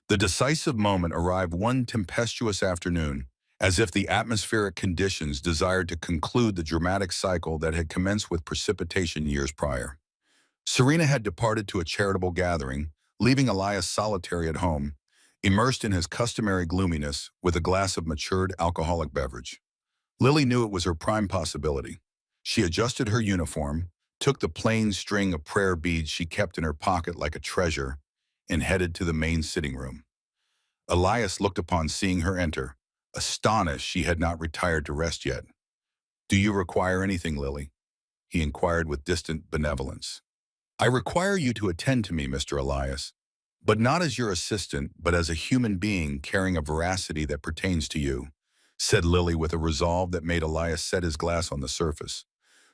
The decisive moment arrived one tempestuous afternoon, as if the atmospheric conditions desired to conclude the dramatic cycle that had commenced with precipitation years prior. Serena had departed to a charitable gathering, leaving Elias solitary at home, immersed in his customary gloominess with a glass of matured alcoholic beverage. Lily knew it was her prime possibility. She adjusted her uniform, took the plain string of prayer beads she kept in her pocket like a treasure, and headed to the main sitting room. Elias looked upon seeing her enter, astonished she had not retired to rest yet. "Do you require anything, Lily?" he inquired with distant benevolence. "I require you to attend to me, Mr. Elias, but not as your assistant, but as a human being carrying a veracity that pertains to you," said Lily with a resolve that made Elias set his glass on the surface.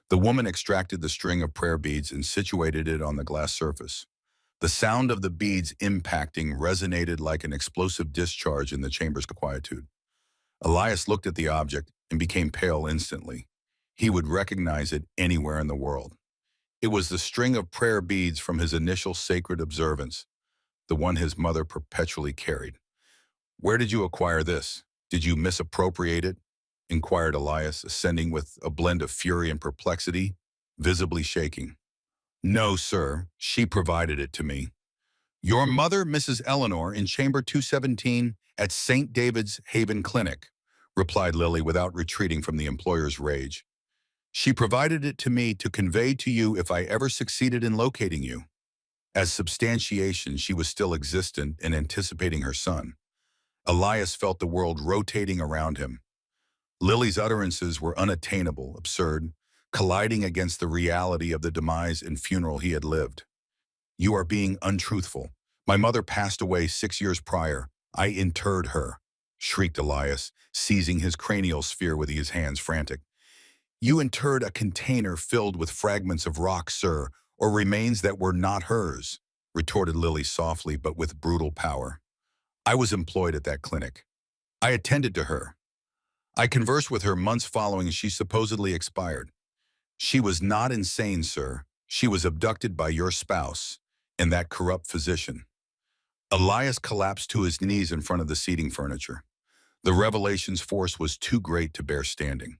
The woman extracted the string of prayer beads and situated it on the glass surface. The sound of the beads impacting resonated like an explosive discharge in the chamber's quietude. Elias looked at the object and became pale instantly. He would recognize it anywhere in the world. It was the string of prayer beads from his initial sacred observance, the one his mother perpetually carried. "Where did you acquire this? Did you misappropriate it?" inquired Elias, ascending with a blend of fury and perplexity, visibly shaking. "No, sir. She provided it to me." "Your mother, Mrs. Eleanor, in Chamber 217 at St. David's Haven Clinic," replied Lily without retreating from the employer's rage. "She provided it to me to convey to you if I ever succeeded in locating you." As substantiation, she was still existent and anticipating her son. Elias felt the world rotating around him. Lily's utterances were unattainable, absurd, colliding against the reality of the demise and funeral he had lived. "You are being untruthful. My mother passed away 6 years prior. I interred her," shrieked Elias, seizing his cranial sphere with his hands frantic. "You interred a container filled with fragments of rock, sir, or remains that were not hers," retorted Lily softly but with brutal power. "I was employed at that clinic. I attended to her. I conversed with her months following she supposedly expired. She was not insane, sir. She was abducted by your spouse and that corrupt physician." Elias collapsed to his knees in front of the seating furniture. The revelation's force was too great to bear standing.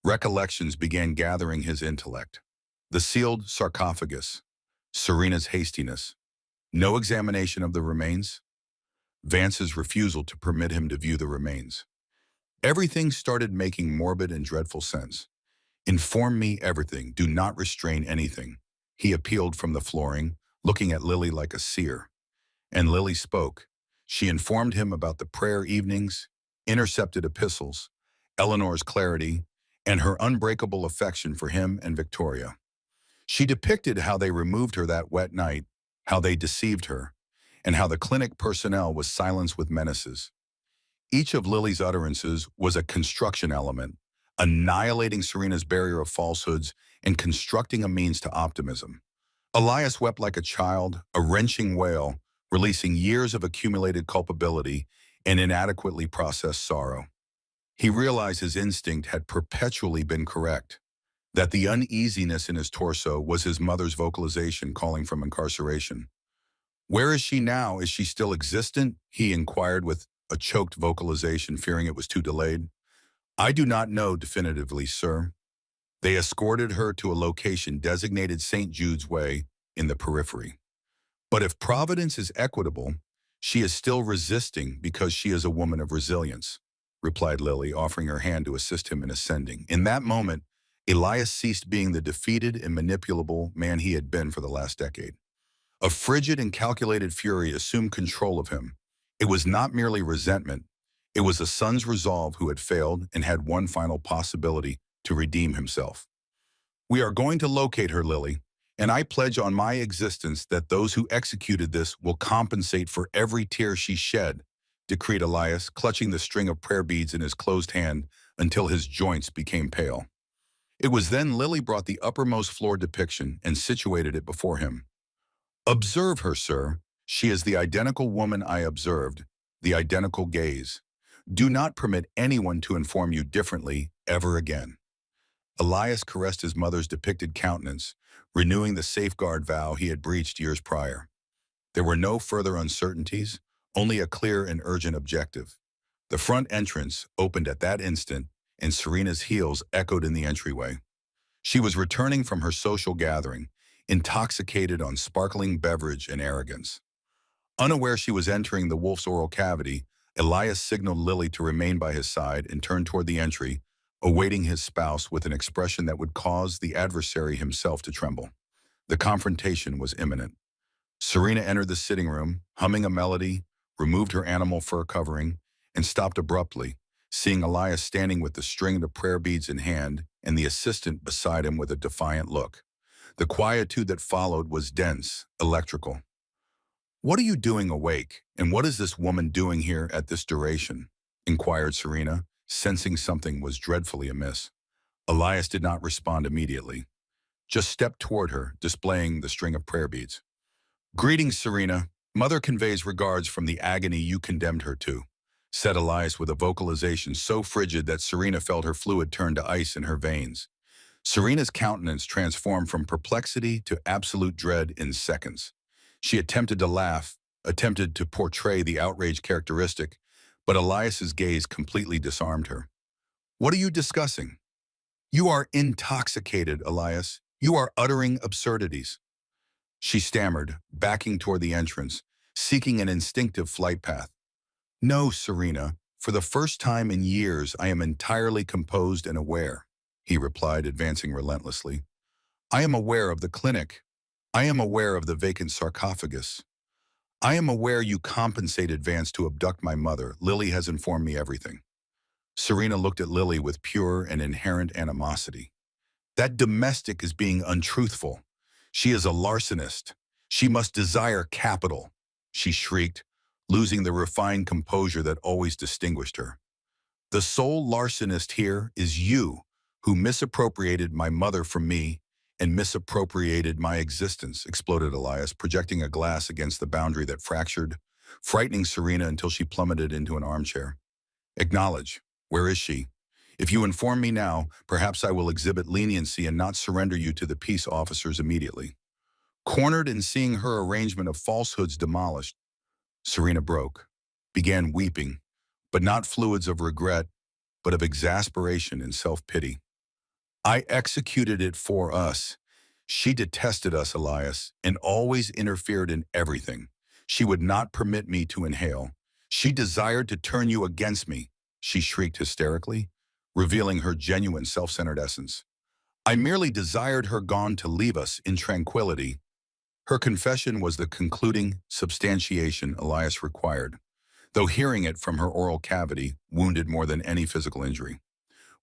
Recollections began gathering his intellect. The sealed sarcophagus, Serena's hastiness, no examination of the remains, Vance's refusal to permit him to view the remains. Everything started making morbid and dreadful sense. "Inform me everything. Do not restrain anything," he appealed from the flooring, looking at Lily like a seer. And Lily spoke. She informed him about the prayer evenings, intercepted epistles, Eleanor's clarity, and her unbreakable affection for him and Victoria. She depicted how they removed her that wet night, how they deceived her, and how the clinic personnel was silenced with menaces. Each of Lily's utterances was a construction element, annihilating Serena's barrier of falsehoods and constructing a means to optimism. Elias wept like a child, a wrenching wail, releasing years of accumulated culpability and inadequately processed sorrow. He realized his instinct had perpetually been correct, that the uneasiness in his torso was his mother's vocalization calling from incarceration. "Where is she now? Is she still existent?" he inquired with a choked vocalization, fearing it was too delayed. "I do not know definitively, sir. They escorted her to a location designated St. Jude's Way in the periphery. But if Providence is equitable, she is still resisting because she is a woman of resilience," replied Lily, offering her hand to assist him in ascending. In that moment, Elias ceased being the defeated and manipulable man he had been for the last decade. A frigid and calculated fury assumed control of him. It was not merely resentment. It was a son's resolve who had failed and had one final possibility to redeem himself. We are going to locate her, Lily, and I pledge on my existence that those who executed this will compensate for every tear she shed, decreed Elias, clutching the string of prayer beads in his closed hand until his joints became pale. It was then Lily brought the uppermost floor depiction and situated it before him. Observe her, sir. She is the identical woman I observed, the identical gaze. Do not permit anyone to inform you differently ever again. Elias caressed his mother's depicted countenance, renewing the safeguard vow he had breached years prior. There were no further uncertainties, only a clear and urgent objective. The front entrance opened at that instant, and Serena's heels echoed in the entryway. She was returning from her social gathering, intoxicated on sparkling beverage and arrogance. Unaware she was entering the wolf's oral cavity, Elias signaled Lily to remain by his side and turned toward the entry, awaiting his spouse with an expression that would cause the adversary himself to tremble. The confrontation was imminent. Serena entered the sitting room, humming a melody, removed her animal fur covering, and stopped abruptly, seeing Elias standing with the string of prayer beads in hand and the assistant beside him with a defiant look. The quietude that followed was dense, electrical. "What are you doing awake, and what is this woman doing here at this duration?" inquired Serena, sensing something was dreadfully amiss. Elias did not respond immediately, just stepped toward her, displaying the string of prayer beads. "Greetings, Serena. Mother conveys regards from the agony you condemned her to," said Elias with a vocalization so frigid that Serena felt her fluid turn to ice in her veins. Serena's countenance transformed from perplexity to absolute dread in seconds. She attempted to laugh, attempted to portray the outrage characteristic, but Elias's gaze completely disarmed her. "What are you discussing?" "You are intoxicated, Elias. You are uttering absurdities." She stammered, backing toward the entrance, seeking an instinctive flight path. "No, Serena. For the first time in years, I am entirely composed and aware," he replied, advancing relentlessly. "I am aware of the clinic. I am aware of the vacant sarcophagus. I am aware you compensated Vance to abduct my mother. Lily has informed me everything." Serena looked at Lily with pure and inherent animosity. "That domestic is being untruthful. She is a larcenist. She must desire capital," she shrieked, losing the refined composure that always distinguished her. "The sole larcenist here is you, who misappropriated my mother from me and misappropriated my existence," exploded Elias, projecting a glass against the boundary that fractured, frightening Serena until she plummeted into an armchair. "Acknowledge. Where is she? If you inform me now, perhaps I will exhibit leniency and not surrender you to the peace officers immediately." Cornered and seeing her arrangement of falsehoods demolished, Serena broke, began weeping, but not fluids of regret, but of exasperation and self-pity. "I executed it for us. She detested us, Elias, and always interfered in everything. She would not permit me to inhale. She desired to turn you against me," she shrieked hysterically, revealing her genuine self-centered essence. "I merely desired her gone to leave us in tranquility." Her confession was the concluding substantiation Elias required, though hearing it from her oral cavity wounded more than any physical injury.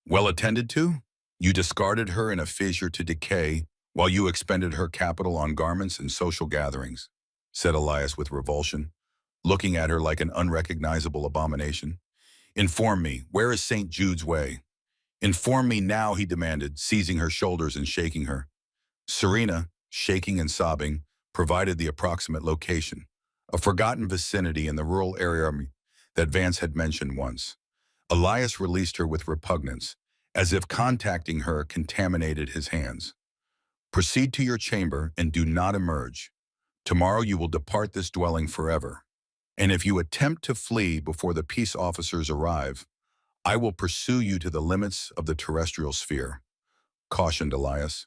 "Well attended to? You discarded her in a fissure to decay while you expended her capital on garments and social gatherings," said Elias with revulsion, looking at her like an unrecognizable abomination. "Inform me, where is St. Jude's Way?" "Inform me now," he demanded, seizing her shoulders and shaking her. Serena, shaking and sobbing, provided the approximate location, a forgotten vicinity in the rural area that Vance had mentioned once. Elias released her with repugnance, as if contacting her contaminated his hands. "Proceed to your chamber and do not emerge. Tomorrow you will depart this dwelling forever. And if you attempt to flee before the peace officers arrive, I will pursue you to the limits of the terrestrial sphere," cautioned Elias.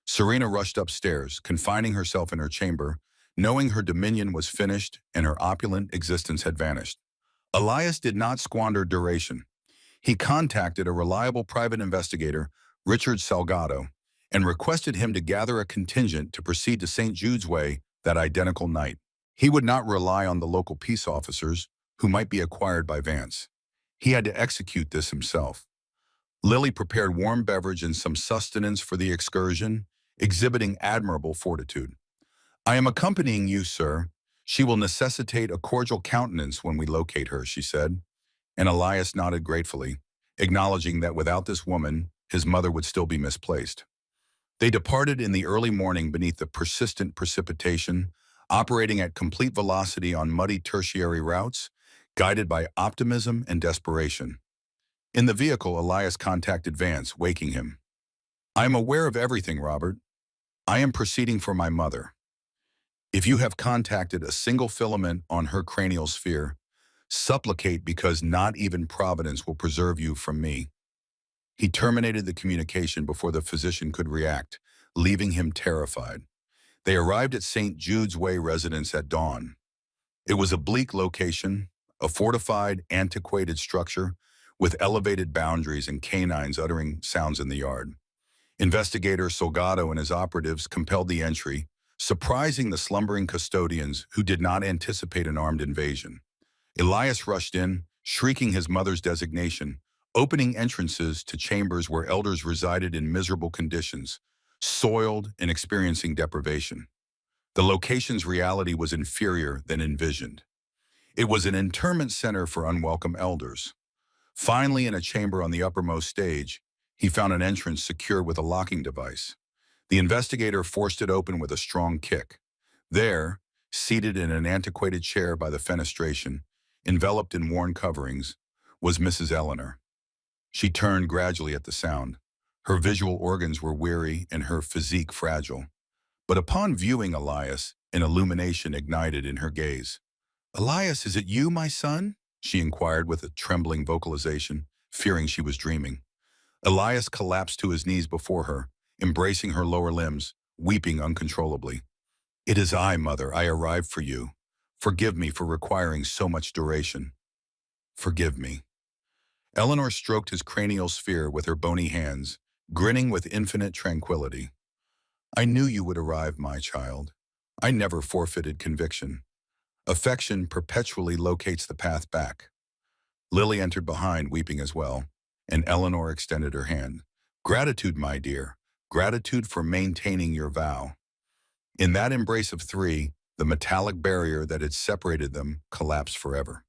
Serena rushed upstairs, confining herself in her chamber, knowing her dominion was finished and her opulent existence had vanished. Elias did not squander duration. He contacted a reliable private investigator, Richard Salgado, and requested him to gather a contingent to proceed to St. Jude's Way that identical night. He would not rely on the local peace officers, who might be acquired by Vance. He had to execute this himself. Lily prepared warm beverage and some sustenance for the excursion, exhibiting admirable fortitude. I am accompanying you, sir. She will necessitate a cordial countenance when we locate her, she said, and Elias nodded gratefully, acknowledging that without this woman, his mother would still be misplaced. They departed in the early morning beneath the persistent precipitation, operating at complete velocity on muddy tertiary routes, guided by optimism and desperation. In the vehicle, Elias contacted Vance, waking him. I am aware of everything, Robert. I am proceeding for my mother. If you have contacted a single filament on her cranial sphere, supplicate because not even Providence will preserve you from me. He terminated the communication before the physician could react, leaving him terrified. They arrived at St. Jude's Way residence at dawn. It was a bleak location, a fortified, antiquated structure with elevated boundaries and canines uttering sounds in the yard. Investigator Salgado and his operatives compelled the entry, surprising the slumbering custodians who did not anticipate an armed invasion. Elias rushed in, shrieking his mother's designation, opening entrances to chambers where elders resided in miserable conditions, soiled and experiencing deprivation. The location's reality was inferior than envisioned. It was an interment center for unwelcome elders. Finally, in a chamber on the uppermost stage, he found an entrance secured with a locking device. The investigator forced it open with a strong kick. There, seated in an antiquated chair by the fenestration, enveloped in worn coverings, was Mrs. Eleanor. She turned gradually at the sound. Her visual organs were weary and her physique fragile. But upon viewing Elias, an illumination ignited in her gaze. Elias, is it you, my son? She inquired with a trembling vocalization, fearing she was dreaming. Elias collapsed to his knees before her, embracing her lower limbs, weeping uncontrollably. It is I, mother. I arrived for you. Forgive me for requiring so much duration. Forgive me. Eleanor stroked his cranial sphere with her bony hands, grinning with infinite tranquility. I knew you would arrive, my child. I never forfeited conviction. Affection perpetually locates the path back. Lily entered behind, weeping as well, and Eleanor extended her hand. Gratitude, my dear. Gratitude for maintaining your vow. In that embrace of three, the metallic barrier that had separated them collapsed forever.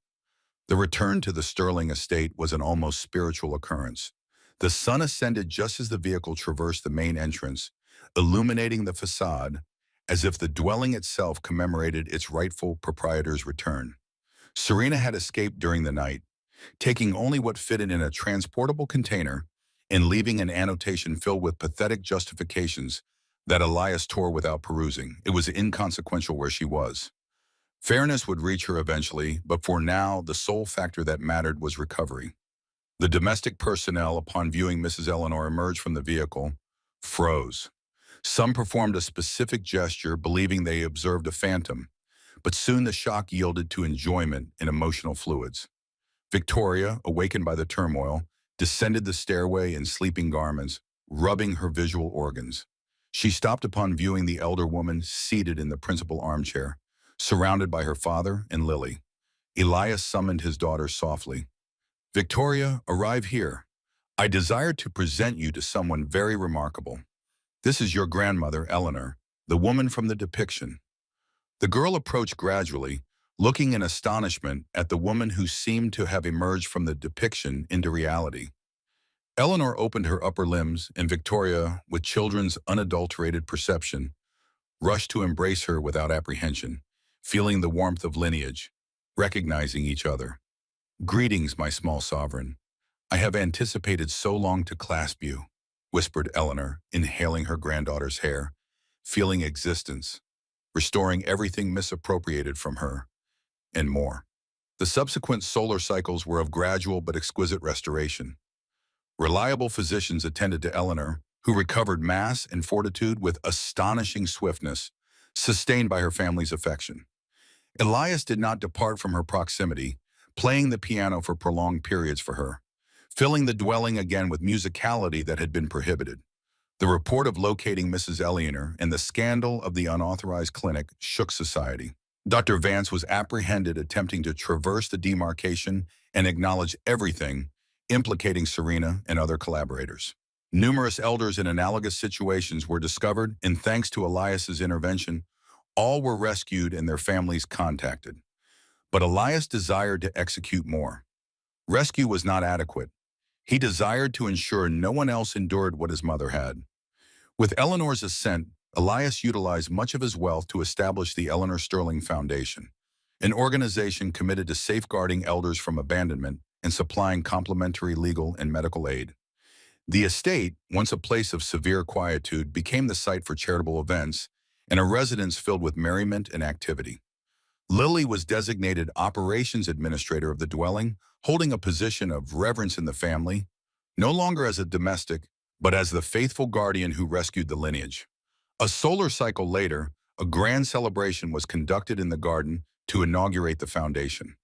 The return to the Sterling estate was an almost spiritual occurrence. The sun ascended just as the vehicle traversed the main entrance, illuminating the facade as if the dwelling itself commemorated its rightful proprietor's return. Serena had escaped during the night, taking only what fitted in a transportable container and leaving an annotation filled with pathetic justifications that Elias tore without perusing. It was inconsequential where she was. Fairness would reach her eventually, but for now, the sole factor that mattered was recovery. The domestic personnel, upon viewing Mrs. Eleanor emerge from the vehicle, froze. Some performed a specific gesture, believing they observed a phantom, but soon the shock yielded to enjoyment and emotional fluids. Victoria, awakened by the turmoil, descended the stairway in sleeping garments, rubbing her visual organs. She stopped upon viewing the elder woman seated in the principal armchair, surrounded by her father and Lily. Elias summoned his daughter softly. Victoria, arrive here. I desire to present you to someone very remarkable. This is your grandmother, Eleanor, the woman from the depiction. The girl approached gradually, looking in astonishment at the woman who seemed to have emerged from the depiction into reality. Eleanor opened her upper limbs, and Victoria, with children's unadulterated perception, rushed to embrace her without apprehension, feeling the warmth of lineage, recognizing each other. Greetings, my small sovereign. I have anticipated so long to clasp you, whispered Eleanor, inhaling her granddaughter's hair, feeling existence, restoring everything misappropriated from her, and more. The subsequent solar cycles were of gradual but exquisite restoration. Reliable physicians attended to Eleanor, who recovered mass and fortitude with astonishing swiftness, sustained by her family's affection. Elias did not depart from her proximity, playing the piano for prolonged periods for her, filling the dwelling again with musicality that had been prohibited. The report of locating Mrs. Eleanor and the scandal of the unauthorized clinic shook society. Dr. Vance was apprehended attempting to traverse the demarcation and acknowledge everything, implicating Serena and other collaborators. Numerous elders in analogous situations were discovered, and thanks to Elias's intervention, all were rescued and their families contacted. But Elias desired to execute more. Rescue was not adequate. He desired to ensure no one else endured what his mother had. With Eleanor's assent, Elias utilized much of his wealth to establish the Eleanor Sterling Foundation, an organization committed to safeguarding elders from abandonment and supplying complementary legal and medical aid. The estate, once a place of severe quietude, became the site for charitable events and a residence filled with merriment and activity. Lily was designated operations administrator of the dwelling, holding a position of reverence in the family, no longer as a domestic, but as the faithful guardian who rescued the lineage. A solar cycle later, a grand celebration was conducted in the garden to inaugurate the foundation.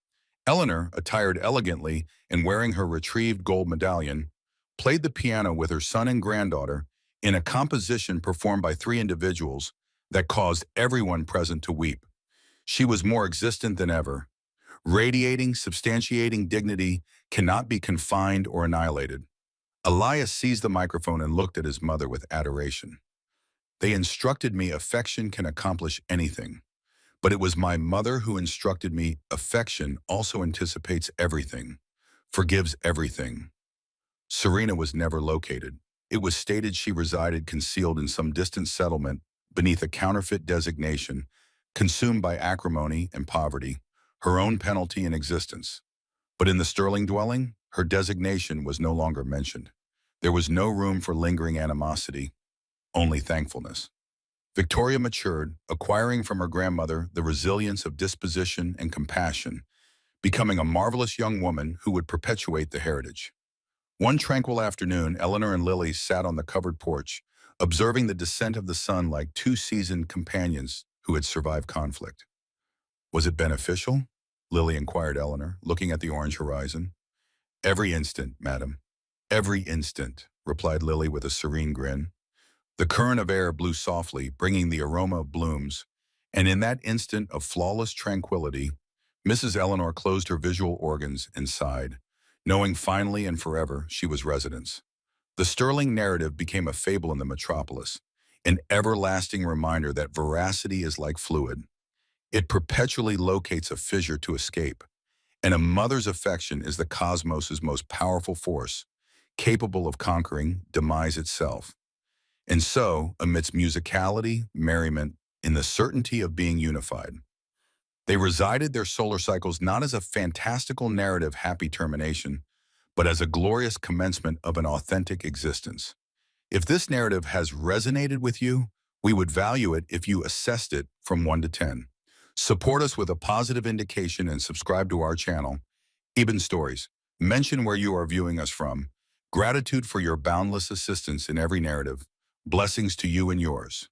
Eleanor, attired elegantly and wearing her retrieved gold medallion, played the piano with her son and granddaughter in a composition performed by three individuals that caused everyone present to weep. She was more existent than ever. Radiating, substantiating dignity cannot be confined or annihilated. Elias seized the microphone and looked at his mother with adoration. They instructed me affection can accomplish anything. But it was my mother who instructed me affection also anticipates everything, forgives everything. Serena was never located. It was stated she resided concealed in some distant settlement beneath a counterfeit designation, consumed by acrimony and poverty, her own penalty in existence. But in the Sterling dwelling, her designation was no longer mentioned. There was no room for lingering animosity, only thankfulness. Victoria matured, acquiring from her grandmother the resilience of disposition and compassion, becoming a marvelous young woman who would perpetuate the heritage. One tranquil afternoon, Eleanor and Lily sat on the covered porch, observing the descent of the sun like two seasoned companions who had survived conflict. Was it beneficial? Lily inquired Eleanor, looking at the orange horizon. Every instant, madam. Every instant, replied Lily with a serene grin. The current of air blew softly, bringing the aroma of blooms, and in that instant of flawless tranquility, Mrs. Eleanor closed her visual organs and sighed, knowing finally and forever she was residence. The Sterling narrative became a fable in the metropolis, an everlasting reminder that veracity is like fluid. It perpetually locates a fissure to escape, and a mother's affection is the cosmos's most powerful force, capable of conquering demise itself. And so, amidst musicality, merriment, in the certainty of being unified, they resided their solar cycles not as a fantastical narrative happy termination, but as a glorious commencement of an authentic existence. If this narrative has resonated with you, we would value it if you assessed it from 1 to 10. Support us with a positive indication and subscribe to our channel, Ebon Stories. Mention where you are viewing us from. Gratitude for your boundless assistance in every narrative. Blessings to you and yours.